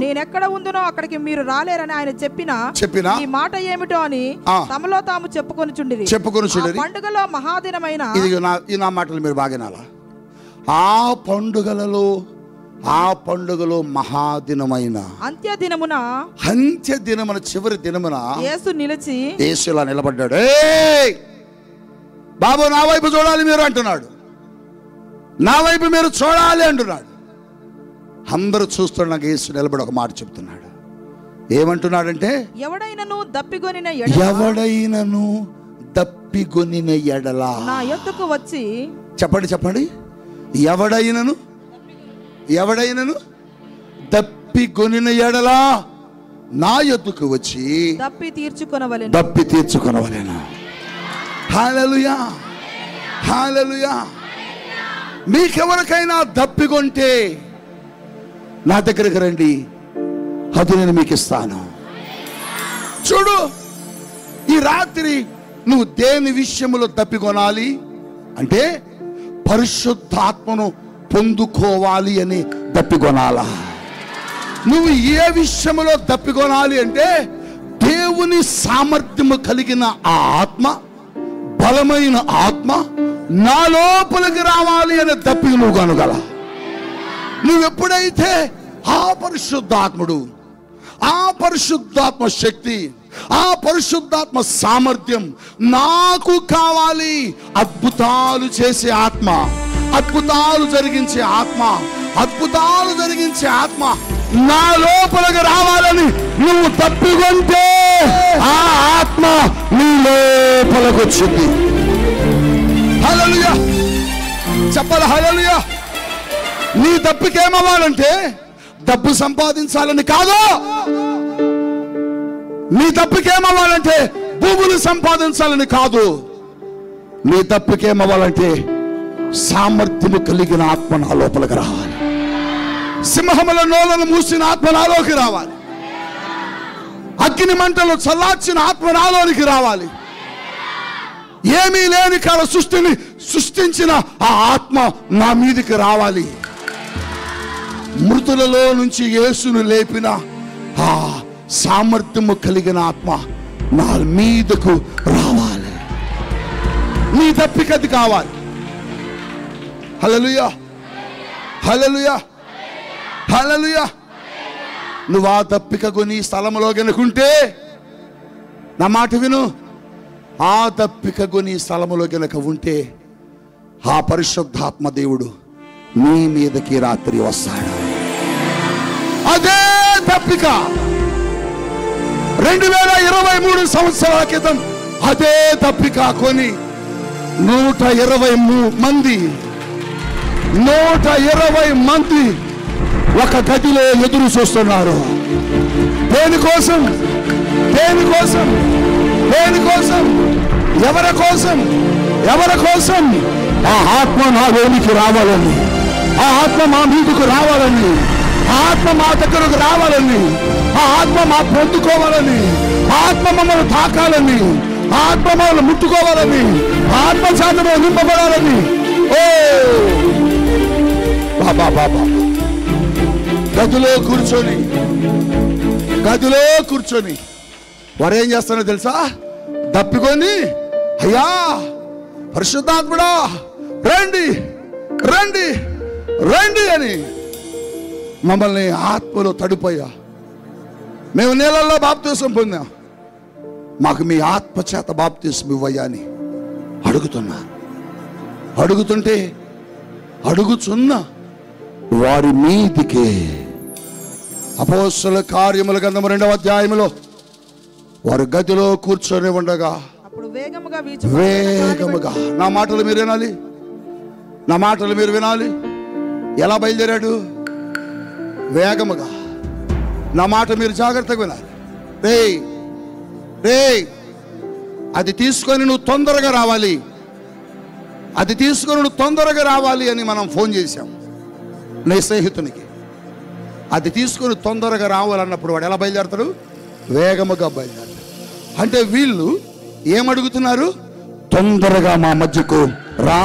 Speaker 3: నేనెక్కడ ఉందునో అక్కడికి మీరు రాలేరని ఆయన చెప్పిన ఈ మాట ఏమిటో అని తమలో తాము చెప్పుకొనుచుండిరి. పండుగలో మహాదినమైన
Speaker 2: ఈ నా మాటలు మీరు బాగినాలా? ఆ పండుగలో మహాదినమైన అంత్యదినమున చివరి దినమున
Speaker 3: యేసు నిలిచి
Speaker 2: యేసులా నిలబడ్డాడు. బాబు నా వైపు చూడాలి మీరు అంటున్నాడు, నా వైపు మీరు చూడాలి అంటున్నాడు. అందరూ చూస్తున్నాక యేసు నిలబడి ఒక మాట చెప్తున్నాడు. ఏమంటున్నాడంటే ఎవడైనను దప్పిగొనిన ఎడల
Speaker 3: నా యొద్దకు వచ్చి,
Speaker 2: చెప్పండి ఎవడైనను దప్పిగొనిన ఎడలా నా యొద్దకు వచ్చి
Speaker 3: దప్పి
Speaker 2: తీర్చుకొనవలెను. హల్లెలూయా, హల్లెలూయా. మీకెవరికైనా దప్పిగొంటే నా దగ్గరికి రండి, అది నేను మీకు ఇస్తాను. చూడు, ఈ రాత్రి నువ్వు దేని విషయంలో దప్పికొనాలి అంటే పరిశుద్ధాత్మను పొందుకోవాలి అని దప్పికొనాలా. నువ్వు ఏ విషయంలో దప్పికొనాలి అంటే దేవుని సామర్థ్యము కలిగిన ఆ ఆత్మ, బలమైన ఆత్మ నా లోపలికి రావాలి అనే దప్పిక నువ్వు కనుగల. నువ్వెప్పుడైతే ఆ పరిశుద్ధాత్ముడు, ఆ పరిశుద్ధాత్మ శక్తి, ఆ పరిశుద్ధాత్మ సామర్థ్యం నాకు కావాలి, అద్భుతాలు చేసే ఆత్మ, అద్భుతాలు జరిగించే ఆత్మ నా లోపలికి రావాలని నువ్వు తప్పికొంటే ఆ ఆత్మ నీ లోపలికి వచ్చింది. హల్లెలూయా, చెప్పాలి హల్లెలూయా. నీ తప్పికేమవ్వాలంటే డబ్బు సంపాదించాలని కాదు, నీ తప్పికేమవ్వాలంటే భూములు సంపాదించాలని కాదు, నీ తప్పికేమవ్వాలంటే సామర్థ్యము కలిగిన ఆత్మ నా లోపలికి రావాలి. సింహముల నోలను మూసిన ఆత్మ నాలోకి రావాలి. అగ్ని మంటలు చల్లార్చిన ఆత్మ నాలోనికి రావాలి. ఏమీ లేని కాల సృష్టిని సృష్టించిన ఆ ఆత్మ నా మీదికి రావాలి. మృతులలో నుంచి యేసును లేపిన ఆ సామర్థ్యము కలిగిన ఆత్మ నా మీదకు రావాలి. నీ దప్పికది కావాలి. హల్లెలూయా, హల్లెలూయా, హల్లెలూయా. నువ్వు ఆ దప్పికకు నీ స్థలంలో గనుకుంటే నా మాట విను, ఆ దప్పికకు నీ స్థలములో గనుక ఉంటే ఆ పరిశుద్ధాత్మ దేవుడు నీ మీదకి రాత్రి వస్తాడు. అదే దప్పిక 2023 సంవత్సరాల క్రితం అదే దప్పిక కొని 120 మంది ఒక గదిలో ఎదురు చూస్తున్నారు. దేనికోసం? ఎవరి కోసం? ఆ ఆత్మ నా లోనికి రావాలని, ఆ ఆత్మ మా మీదకు రావాలని, ఆ ఆత్మ మా దగ్గరకు రావాలని, ఆ ఆత్మ మా పొందుకోవాలని, ఆ ఆత్మ మమ్మల్ని తాకాలని, ఆ ఆత్మ మమ్మల్ని ముట్టుకోవాలని, ఆ ఆత్మ చేతలో నింపబడాలని. ఓ బాబా, గదిలో కూర్చొని వారు ఏం చేస్తారో తెలుసా? దప్పికొని, అయ్యా పరిశుద్ధాత్ముడా రండి అని మమ్మల్ని ఆత్మలో తడిపోయా, మేము నీళ్ళల్లో బాప్తీసం పొందాం, మాకు మీ ఆత్మ చేత బాప్తీసం ఇవ్వయ్యా అని అడుగుతున్నారు. అడుగుతుంటే అడుగుచున్న వారి మీదికే అపోస్తలుల కార్యముల గ్రంథము 2వ అధ్యాయములో వారు గదిలో కూర్చొని ఉండగా వేగముగా, నా మాటలు మీరు వినాలి, నా మాటలు మీరు వినాలి. ఎలా బయలుదేరాడు? వేగముగా. నా మాట మీరు జాగ్రత్తగా వినాలి. రే అది తీసుకొని నువ్వు తొందరగా రావాలి, అది తీసుకొని నువ్వు తొందరగా రావాలి అని మనం ఫోన్ చేశాం నీ స్నేహితునికి. అది తీసుకొని తొందరగా రావాలన్నప్పుడు వాడు ఎలా బయలుదేరతాడు? వేగముగా బయలుదేరతాడు. అంటే వీళ్ళు ఏమడుగుతున్నారు? తొందరగా మా మధ్యకు రా,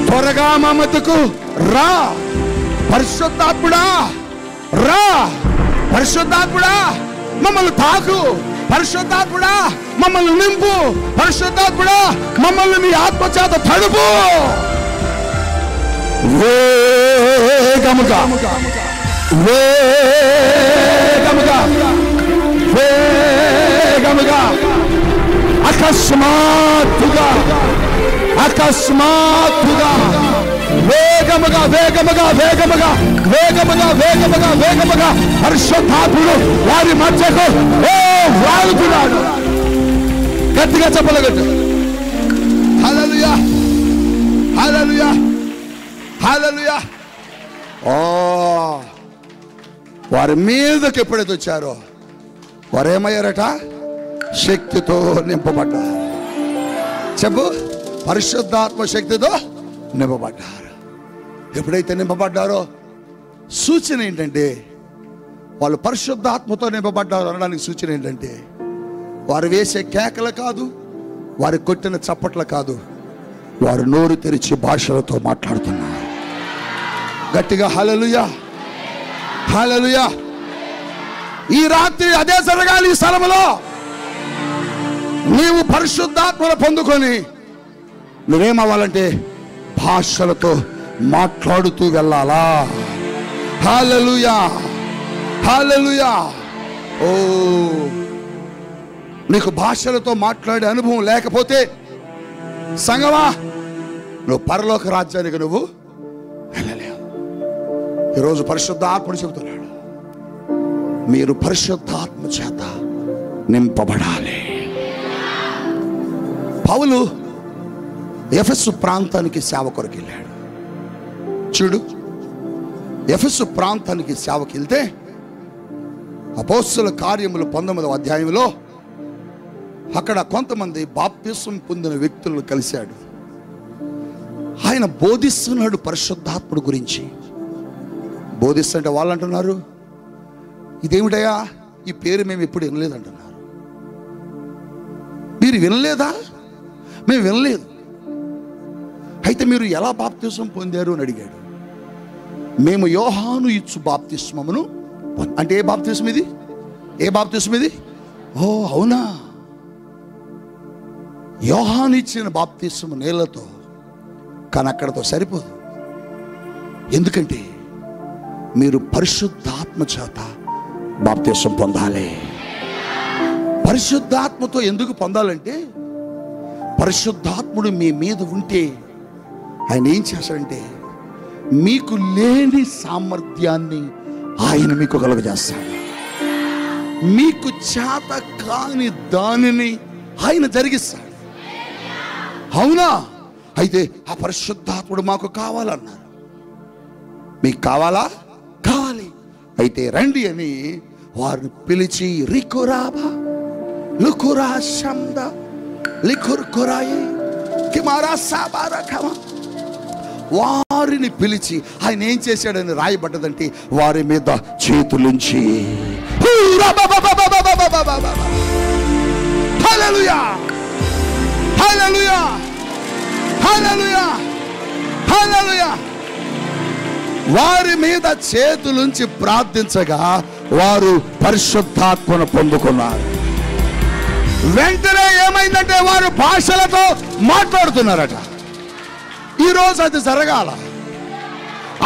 Speaker 2: త్వరగా మా మధ్యకు రా, పరిశుద్ధాత్ముడా రా, పరిశుద్ధాత్ముడా మమ్మల్ని తాకు, పరిశుద్ధాత్ముడా మమ్మల్ని నింపు, పరిశుద్ధాత్ముడా మమ్మల్ని మీ ఆత్మ చేత తడుపు. వేగముగా వేగముగా వేగముగా అకస్మాత్తుగా అకస్మాత్తుగా వేగముగా వేగముగా వేగముగా వేగముగా వేగముగా వేగముగా పరిశుద్ధాత్ముడు వారి మధ్యకు వాడుతున్నాడు. గట్టిగా చెప్పలగట్టు. హల్లెలూయా, హల్లెలూయా, హల్లెలూయా. వారి మీదకి ఎప్పుడైతే వచ్చారో వారు ఏమయ్యారట? శక్తితో నింపబడ్డారు. చెప్పు, పరిశుద్ధాత్మ శక్తితో నింపబడ్డారు. ఎప్పుడైతే నింపబడ్డారో సూచన ఏంటంటే, వాళ్ళు పరిశుద్ధాత్మతో నింపబడ్డారు అనడానికి సూచన ఏంటంటే, వారు వేసే కేకలు కాదు, వారి కొట్టిన చప్పట్లు కాదు, వారు నోరు తెరిచి భాషలతో మాట్లాడుతున్నారు. గట్టిగా హల్లెలూయా, హల్లెలూయా. ఈ రాత్రి అదే జరగాలి. ఈ స్థలంలో నీవు పరిశుద్ధాత్మను పొందుకొని నువ్వేమవ్వాలంటే భాషలతో మాట్లాడుతూ వెళ్ళాలా. హల్లెలూయా, హల్లెలూయా. ఓ, నీకు భాషలతో మాట్లాడే అనుభవం లేకపోతే సంగమా, నువ్వు పరలోక రాజ్యానికి నువ్వు వెళ్ళలేవు. ఈరోజు పరిశుద్ధాత్ముడు చెబుతున్నాడు, మీరు పరిశుద్ధాత్మ చేత నింపబడాలి. పౌలు ఎఫెసు ప్రాంతానికి సేవ కొరకు వెళ్ళాడు. చూడు, ఎఫెసు ప్రాంతానికి సేవకి వెళ్తే అపోస్తలుల కార్యములు 19వ అధ్యాయంలో అక్కడ కొంతమంది బాప్తిసం పొందిన వ్యక్తులను కలిశాడు. ఆయన బోధిస్తున్నాడు పరిశుద్ధాత్ముడు గురించి. బోధిస్తుంటే వాళ్ళు అంటున్నారు, ఇదేమిటయా, ఈ పేరు మేము ఎప్పుడు వినలేదంటున్నారు. మీరు వినలేదా? మేము వినలేదు. అయితే మీరు ఎలా బాప్తిసం పొందారు అని అడిగాడు. మేము యోహాను ఇచ్చు బాప్తిస్మమును. అంటే ఏ బాప్తిస్మ ఇది? ఏ బాప్తిస్మ ఇది? ఓ అవునా, యోహాను ఇచ్చిన బాప్తిస్మ నీళ్లతో, కానీ అక్కడతో సరిపోదు. ఎందుకంటే మీరు పరిశుద్ధాత్మ చేత బాప్తిసం పొందాలి. పరిశుద్ధాత్మతో ఎందుకు పొందాలంటే, పరిశుద్ధాత్ముడు మీ మీద ఉంటే ఆయన ఏం చేస్తాడంటే మీకు లేని సామర్థ్యాన్ని ఆయన మీకు కలుగజేస్తాడు. మీకు చేత కాని దానిని ఆయన జరిగిస్తాడు. అవునా? అయితే ఆ పరిశుద్ధాత్ముడు మాకు కావాలన్నారు. మీకు కావాలా? కావాలి. అయితే రండి అని వారిని పిలిచి రికురాబా లుకురా శంద లికుర్కురాయి కిమారా సాబారకమ వారిని పిలిచి ఆయన ఏం చేశాడని రాయబడ్డదంటే, వారి మీద చేతులుంచి హల్లెలూయా, హల్లెలూయా, హల్లెలూయా, హల్లెలూయా. వారి మీద చేతులుంచి ప్రార్థించగా వారు పరిశుద్ధాత్మను పొందుకున్నారు. వెంటనే ఏమైందంటే వారు భాషలతో మాట్లాడుతున్నారట. ఈరోజు అది జరగాల.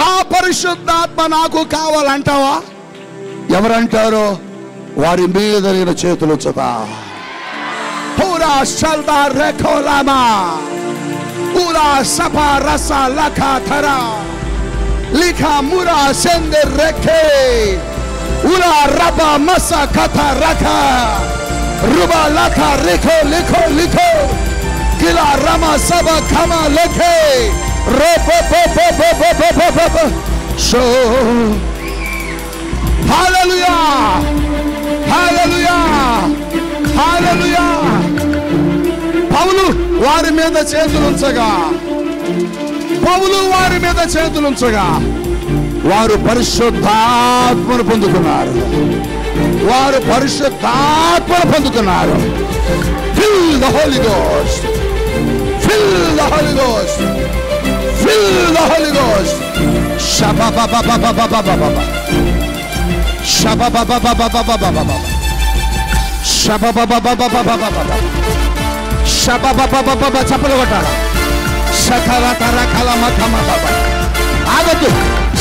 Speaker 2: ఆ పరిశుద్ధాత్మ నాకు కావాలంటావా? ఎవరంటారో వారి మీద నేను చేతులు ఉంచుతా. పూరా షల్దా రెఖోలామా పూరా సపా రస లఖా థరా లిఖా మురా సెందే రెఖే ఉలా రబా మసా కథా రఖా रुबा लखा लिखो लिखो लिखो किला रमा सब खमा लिखे रो पो पो पो पो पो पो पो पो पो शो हालेलुया हालेलुया हालेलुया. పౌలు వారి మీద చేతులుంచగా వారు పరిశుద్ధాత్మను పొందుకున్నారు. Fill the Holy Ghost. Fill the Holy Ghost. Fill the Holy Ghost. Shabba ba ba ba ba ba ba ba ba. Shabba ba ba ba ba ba ba ba ba. Shabba ba ba ba ba ba ba ba ba. Shabba ba ba ba ba ba chapala kottara. Shakara tara kala makama baba. Agatu.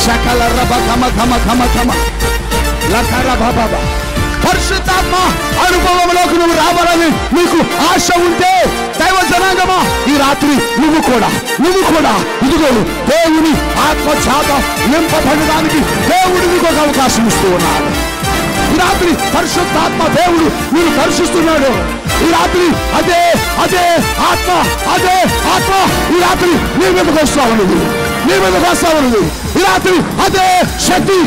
Speaker 2: Shakala raba kama kama kama kama. Lakara baba baba. పరిశుద్ధాత్మ అనుభవంలోకి నువ్వు రావాలని నీకు ఆశ ఉంటే దైవ జనాంగమా, ఈ రాత్రి నువ్వు కూడా ఇదిగో దేవుని ఆత్మ చేత నింపబడడానికి దేవుడు నీకు ఒక అవకాశం ఇస్తూ ఉన్నాడు. ఈ రాత్రి పరిశుద్ధాత్మ దేవుడు నేను దర్శిస్తున్నాడు. ఈ రాత్రి అదే ఆత్మ ఈ రాత్రి నీ మీదకి వస్తా ఉన్నది. ఈ రాత్రి అదే శక్తి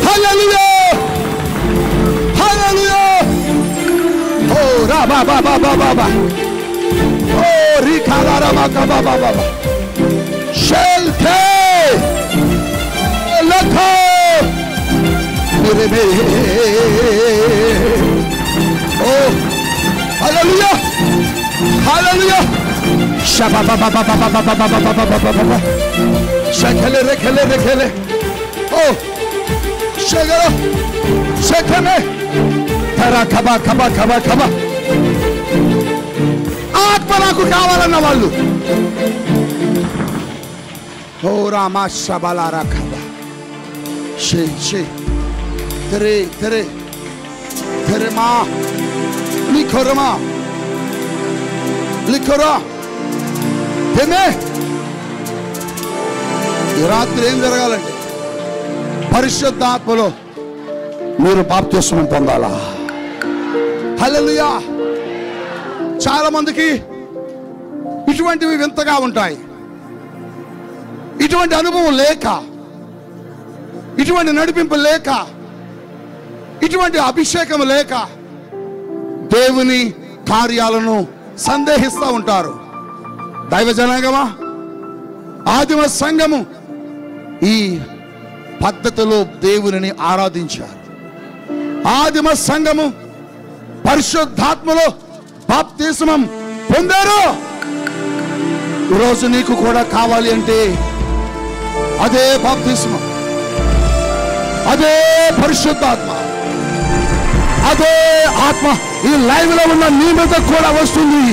Speaker 2: Hallelujah! Hallelujah! Oh, Rabba ba ba ba ba ba. Oh, Rikala Rabba ba ba ba ba. Shelte! Lako! Oh, Hallelujah! Hallelujah! Shabba ba ba ba ba ba ba ba ba ba ba ba ba. Shekele rekele. Oh, shegalo, shekeme. Tara kaba. ఆత్మ నాకు కావాలన్న వాళ్ళు. Oh, Rama Shabalara kaba. She. Tere ma. Likora. Teme. ఈ రాత్రి ఏం జరగాలంటే పరిశుద్ధాత్మలో మీరు బాప్తిస్మం పొందాలా. హల్లెలూయా. చాలా మందికి ఇటువంటివి వింతగా ఉంటాయి. ఇటువంటి అనుభవం లేక, ఇటువంటి నడిపింపు లేక, ఇటువంటి అభిషేకం లేక దేవుని కార్యాలను సందేహిస్తూ ఉంటారు. దైవ జనాంగమా, ఆదిమ సంఘము ఈ పద్ధతిలో దేవుని ఆరాధించారు. ఆదిమ సంఘము పరిశుద్ధాత్మలో బాప్తిస్మం పొందారు. ఈరోజు నీకు కూడా కావాలి అంటే అదే బాప్తిస్మం, అదే పరిశుద్ధాత్మ, అదే ఆత్మ ఈ లైవ్ లో ఉన్న నీ మీద కూడా వస్తుంది.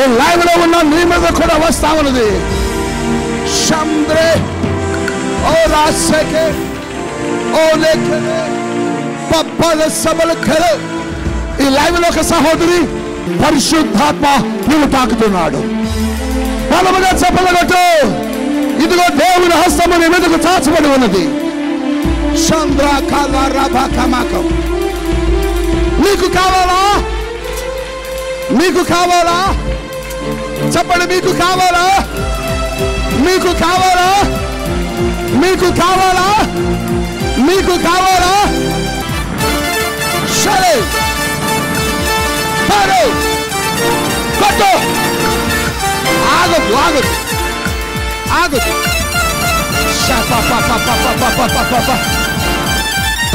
Speaker 2: ఈ లైవ్ లో ఉన్న నీ మీద కూడా వస్తా ఉన్నది. Shamdre, oh Raseke, oh Lekere, Papa the Sabal Kere. ఈ లైవ్ లో ఒక సహోదరి పరిశుద్ధాత్మ నీవు తాకుతున్నాడు. బలముగా చెప్పగలగట్టు. ఇదిగో దేవుని హస్తము నీ మీదకు చాచబడి ఉన్నది. చంద్ర కాల రభ కమకం. నీకు కావాలా? చెప్పండి, మీకు కావాలా? సరే, కొట్టు. ఆగదు.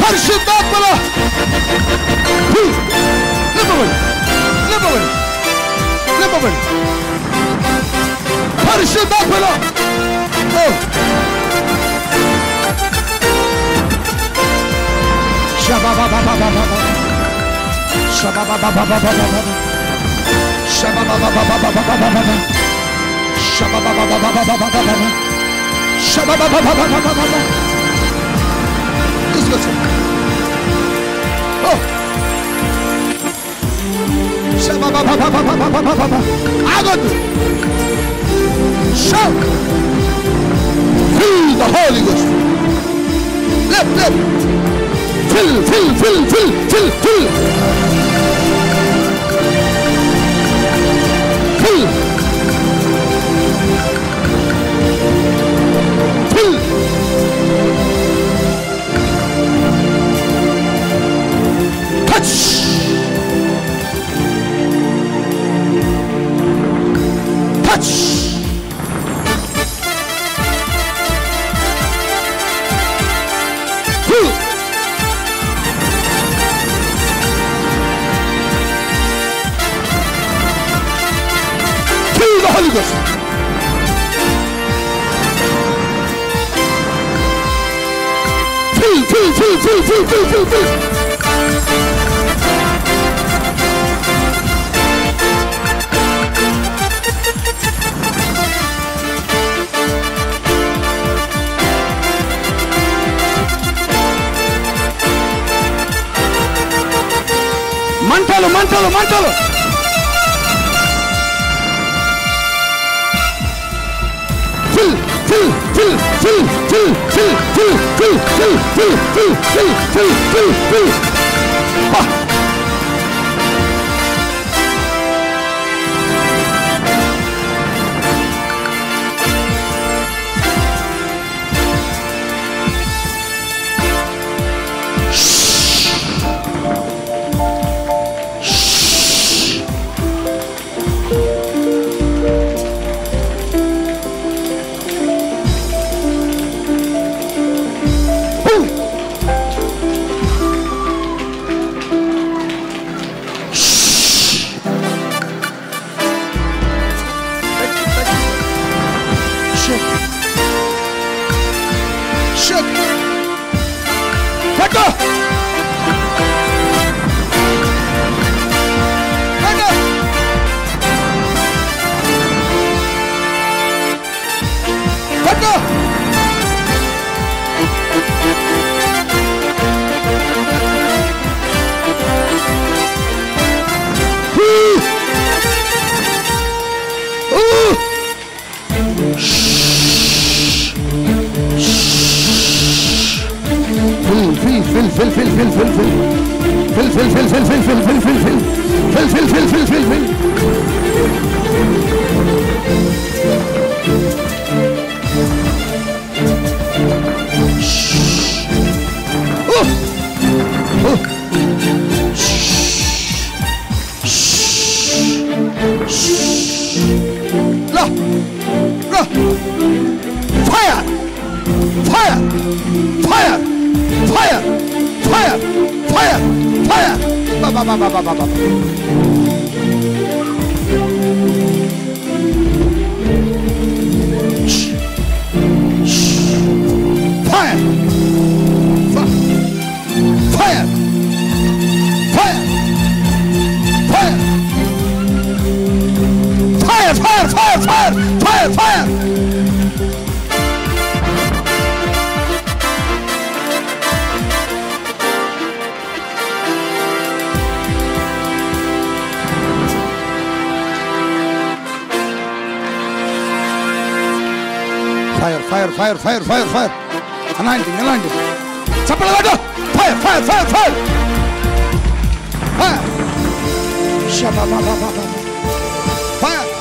Speaker 2: పరిశుద్ధాత్మలో నింపబడి పరిశుద్ధాత్మలో ఆగొద్దు. Shout. Fill the Holy Ghost. Lift. Fill. Fill. Fill. Touch. Fill the Holy Ghost. Fill. మంటలు. Fire. Anointing. Chapalado. Fire. Fire. Shabba. Fire.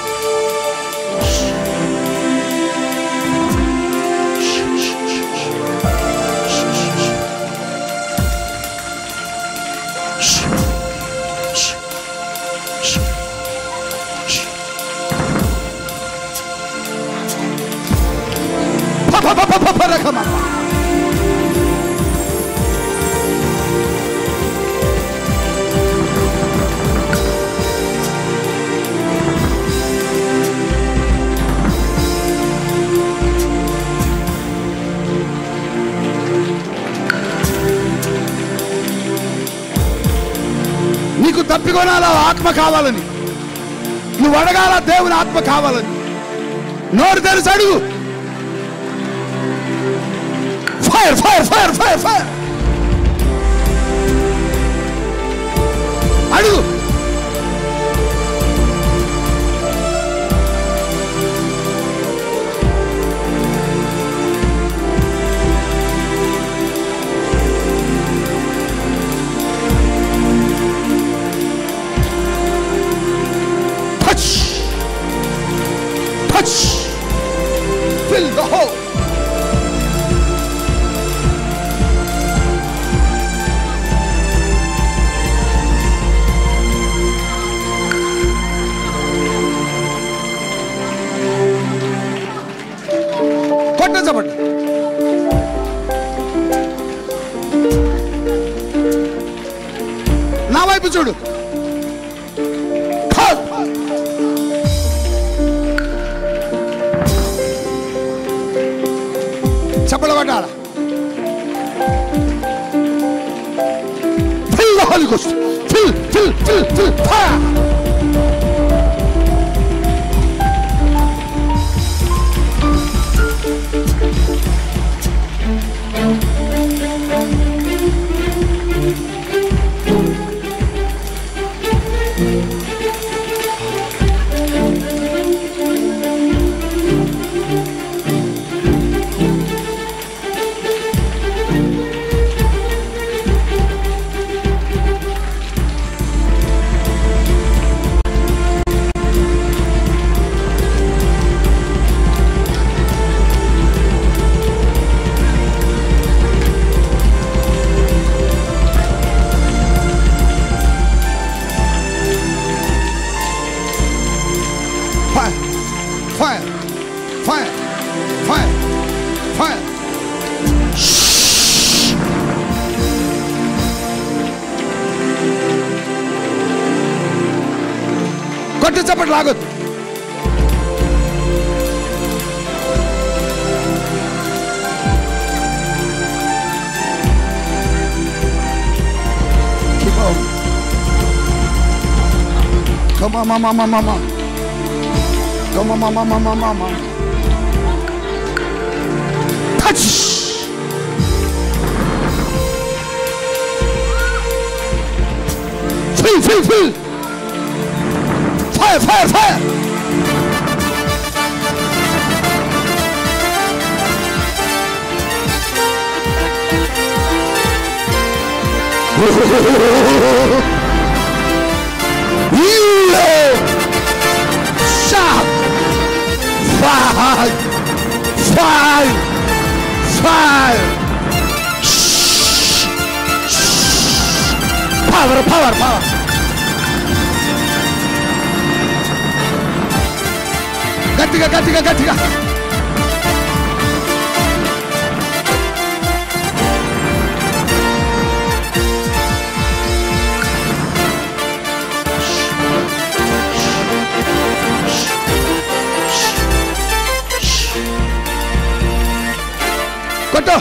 Speaker 2: Come on. నీకు తప్పికొనాల ఆత్మ కావాలని నువ్వు అడగాల, దేవుని ఆత్మ కావాలని. నోరు తెరిచి అడుగు. Fire fire fire fire fire అడుగు. Fill the hole. కొట్టేసపండి. నా వైపు చూడు. చప్పలు కొట్టాల. Fill the Holy Ghost. Fill, fill, fill, fill. Fire. Fire, fire, fire, fire. కొట్టి చప్పట్లు లాగొద్దు. Come on, mama, mama, mama. Come on, mama, mama, mama. Touch. Fill, fill, fill. Fire, fire, fire. Shout. Fire! Fire! Fire! Power! Power! Power! గట్టిగా గట్టిగా గట్టిగా కొట్టు.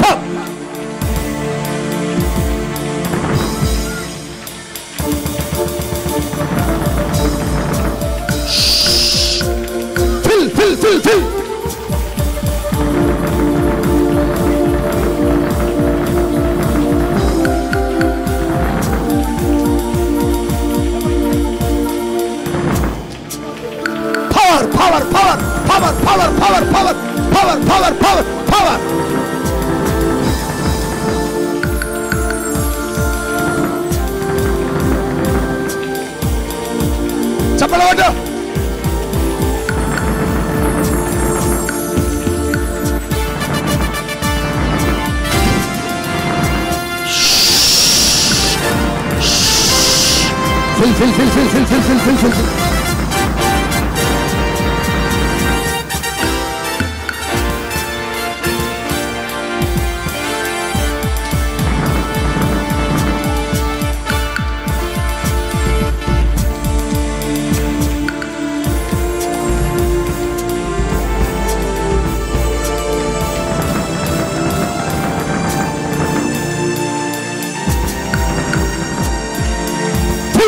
Speaker 2: Pop. Fill, fill, fill, fill. Power, power, power, power, power, power, power, power, power, power, power, power. fill, fill, fill, fill, fill, fill, fill, fill, fill, fill.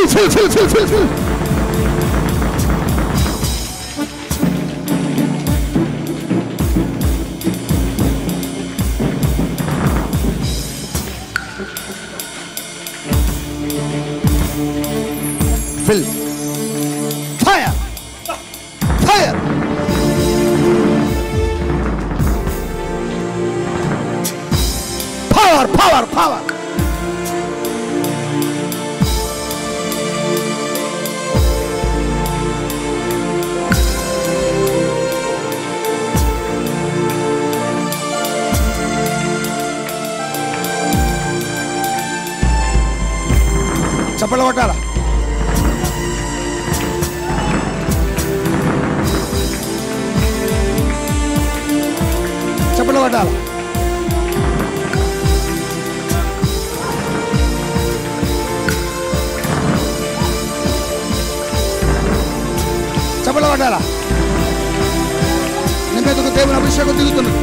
Speaker 2: Fill, fill, fill, fill, fill. Fill. Fire. Fire. Power, power, power. చప్పట్లు కొట్టాలా? చప్పట్లు కొట్టాలా? చప్పట్లు కొట్టాలా? నీ మీదకు దేవుని అభిషేకం దిగుతున్నది.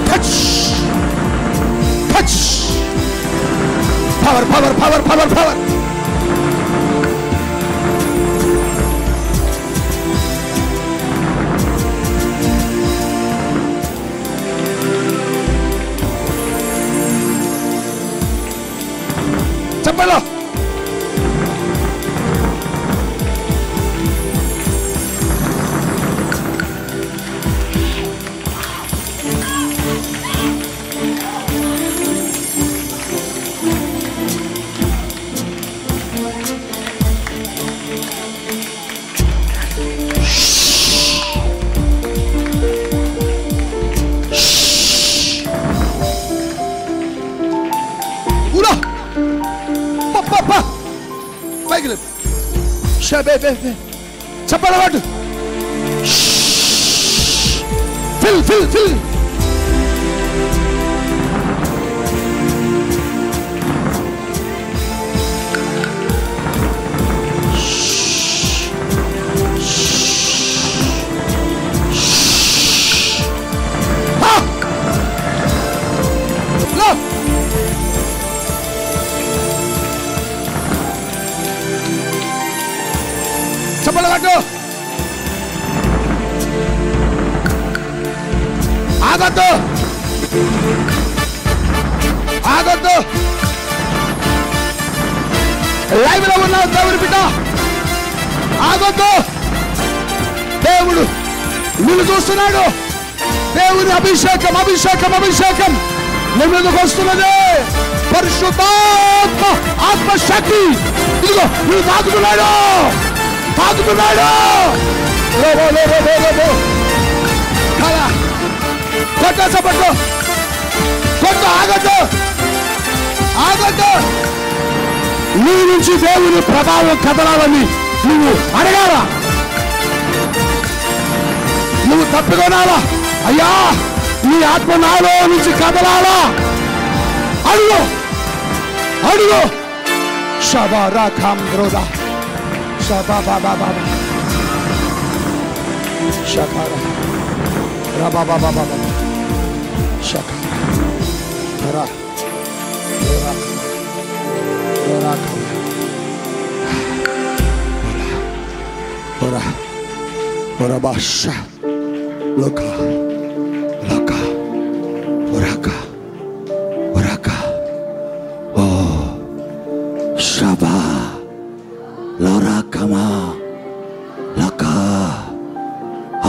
Speaker 2: Touch. Touch. Power, power, power, power, power. చెప్పలో చెప్పాలి వాడు ఫిల్ ఫిల్ ఫిల్ చెప్పాలి వాడు ఆగద్దు ఆగద్దు లైవ్ లో ఉన్న దేవుడి బిడ్డ ఆగద్దు దేవుడు నిన్ను చూస్తున్నాడు దేవుని అభిషేకం అభిషేకం అభిషేకం నీ మీదకు వస్తున్నది పరిశుద్ధాత్మ ఆత్మశక్తి ఇదిగో నువ్వు తాకుతున్నాడు తాకుతున్నాడు కొట్ట సపట్టు కొట్ట ఆగద్దు ఆగద్దు నీ నుంచి దేవుని ప్రభావం కదలాలని నువ్వు అడగాలా నువ్వు తప్పుకోనాలా అయ్యా నీ ఆత్మ నాలో నుంచి కదలాలా అడుగు అడుగు షబారా కాంద్రోదా షబా బాబా బాబా షకారా రబా బాబా బాబా షకారా రా రా ora ora basha loka loka oraka oraka oh shaba lora kama laka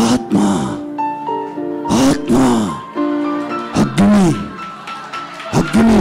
Speaker 2: atma atma agni agni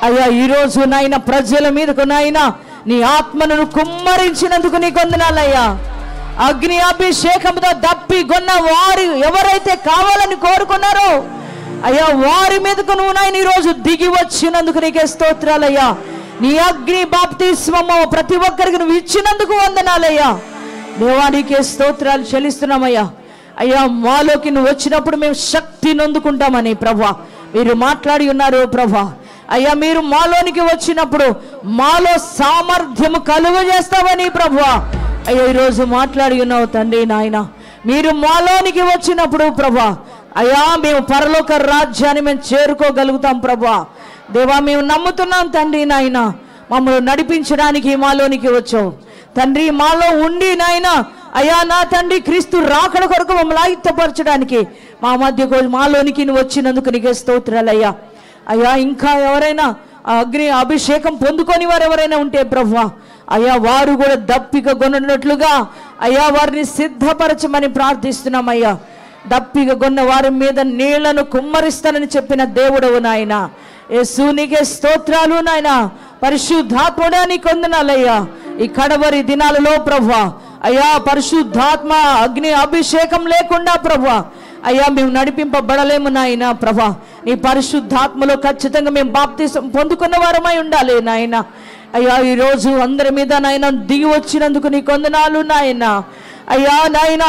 Speaker 1: అయ్యా ఈరోజు నాయన ప్రజల మీదకు నాయన నీ ఆత్మను కుమ్మరించినందుకు నీకు వందనాలయ్యా. అగ్ని అభిషేకంతో దప్పిగొన్న వారు ఎవరైతే కావాలని కోరుకున్నారో అయ్యా వారి మీదకు నువ్వు నాయన ఈరోజు దిగి వచ్చినందుకు నీకే స్తోత్రాలయ్యా. నీ అగ్ని బాప్తిస్మము ప్రతి ఒక్కరికి నువ్వు ఇచ్చినందుకు వందనాలయ్యా. దేవానికే స్తోత్రాలు చెల్లిస్తున్నామయ్యా. అయ్యా మాలోకి నువ్వు వచ్చినప్పుడు మేము శక్తి నొందుకుంటామని ప్రభా మీరు మాట్లాడి ఉన్నారు ప్రభా. అయ్యా మీరు మాలోనికి వచ్చినప్పుడు మాలో సామర్థ్యము కలుగజేస్తామని ప్రభువా అయ్యా ఈరోజు మాట్లాడి ఉన్నావు తండ్రి నాయన. మీరు మాలోనికి వచ్చినప్పుడు ప్రభా అయ్యా మేము పరలోక రాజ్యాన్ని మేము చేరుకోగలుగుతాం ప్రభా. దేవా మేము నమ్ముతున్నాం తండ్రి నాయన. మమ్మల్ని నడిపించడానికి మాలోనికి వచ్చావు తండ్రి. మాలో ఉండి నాయన అయ్యా నా తండ్రి క్రీస్తు రాకడ కొరకు మమ్మల్ని ఆయుత్తపరచడానికి మా మధ్యకు మాలోనికి నువ్వు వచ్చినందుకు నీకే స్తోత్రాలయ్యా. అయ్యా ఇంకా ఎవరైనా అగ్ని అభిషేకం పొందుకొని వారు ఎవరైనా ఉంటే ప్రభువా అయ్యా వారు కూడా దప్పిక కొన్నట్లుగా అయ్యా వారిని సిద్ధపరచమని ప్రార్థిస్తున్నామయ్యా. దప్పిక కొన్న వారి మీద నీళ్లను కుమ్మరిస్తానని చెప్పిన దేవుడవు నాయన. యేసు నీకే స్తోత్రాలు నాయన. పరిశుద్ధాత్ముడా నీకు వందనాలయ్యా. ఈ కడవరి దినాలలో ప్రభువా అయ్యా పరిశుద్ధాత్మ అగ్ని అభిషేకం లేకుండా ప్రభువా అయ్యా మేము నడిపింపబడలేము నాయన. ప్రభా నీ పరిశుద్ధాత్మలో ఖచ్చితంగా మేము బాప్తిసం పొందుకున్న వారమై ఉండాలి నాయన. అయ్యా ఈరోజు అందరి మీద నాయన దిగి వచ్చినందుకు నీకు వందనాలు నాయన. అయ్యా నాయన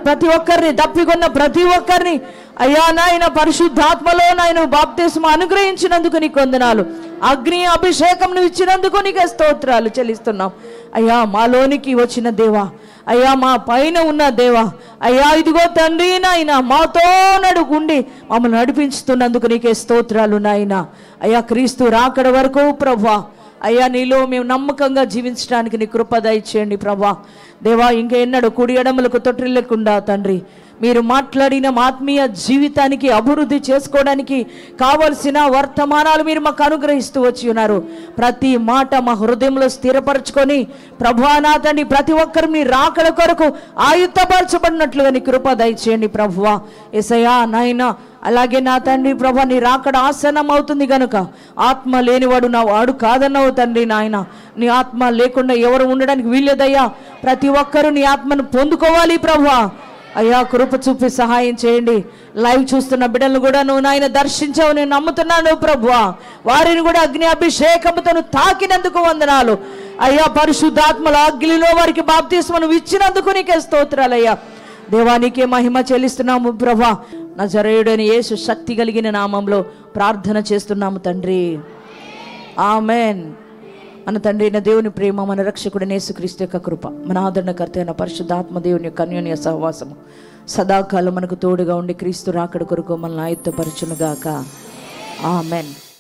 Speaker 1: ప్రతి ఒక్కరిని తప్పికొన్న ప్రతి ఒక్కరిని అయ్యా నాయన పరిశుద్ధాత్మలో నాయన బాప్తిసం అనుగ్రహించినందుకు నీకు వందనాలు. అగ్ని అభిషేకం నువ్వు ఇచ్చినందుకు నీకే స్తోత్రాలు చెల్లిస్తున్నాం అయ్యా. మాలోనికి వచ్చిన దేవా అయ్యా మా పైన ఉన్న దేవా అయ్యా ఇదిగో తండ్రి నాయన మాతో నడుగుండి మమ్మల్ని నడిపించుతున్నందుకు నీకే స్తోత్రాలు నాయన. అయ్యా క్రీస్తు రాకడ వరకు ప్రభా అయ్యా నీలో మేము నమ్మకంగా జీవించడానికి నీ కృప దయచేయండి ప్రభా. దేవా ఇంకెన్నడూ కుడి ఎడమలకు తొట్టిల్లకుండా తండ్రి మీరు మాట్లాడిన ఆత్మీయ జీవితానికి అభివృద్ధి చేసుకోవడానికి కావలసిన వర్తమానాలు మీరు మాకు అనుగ్రహిస్తూ వచ్చి ఉన్నారు. ప్రతి మాట మా హృదయంలో స్థిరపరచుకొని ప్రభువా నా తండ్రి ప్రతి ఒక్కరు నీ రాకడ కొరకు ఆయుత్తపరచబడినట్లుగా నీ కృప దయచేయండి ప్రభువా. యేసయ్యా నాయన అలాగే నా తండ్రి ప్రభా నీ రాకడ ఆసనం అవుతుంది కనుక ఆత్మ లేనివాడు నా వాడు కాదన్నావు తండ్రి నాయన. నీ ఆత్మ లేకుండా ఎవరు ఉండడానికి వీల్లేదయ్యా. ప్రతి ఒక్కరూ నీ ఆత్మను పొందుకోవాలి ప్రభువా. అయ్యా కృప చూపి సహాయం చేయండి. లైవ్ చూస్తున్న బిడ్డలను కూడా నువ్వు నాయన దర్శించావు నేను నమ్ముతున్నాను ప్రభువా. వారిని కూడా అగ్ని అభిషేకంతో తాకినందుకు వందనాలు అయ్యా. పరిశుద్ధాత్మల అగ్నిలో వారికి బాప్తిస్మను ఇచ్చినందుకు నీకే స్తోత్రాలయ్యా. దేవానికే మహిమ చెల్లిస్తున్నాము ప్రభువా. నజరేయుడైన యేసు శక్తి కలిగిన నామంలో ప్రార్థన చేస్తున్నాము తండ్రి. ఆమెన్. మన తండ్రి అయిన దేవుని ప్రేమ మన రక్షకుడైన యేసుక్రీస్తు యొక్క కృప మన ఆదరణకర్త అయిన పరిశుద్ధాత్మ దేవుని యొక్క అన్యోన్య సహవాసము సదాకాలం మనకు తోడుగా ఉండి క్రీస్తు రాకడ కొరకు మనల్ని ఆయుత్తపరచునుగాక. ఆమెన్.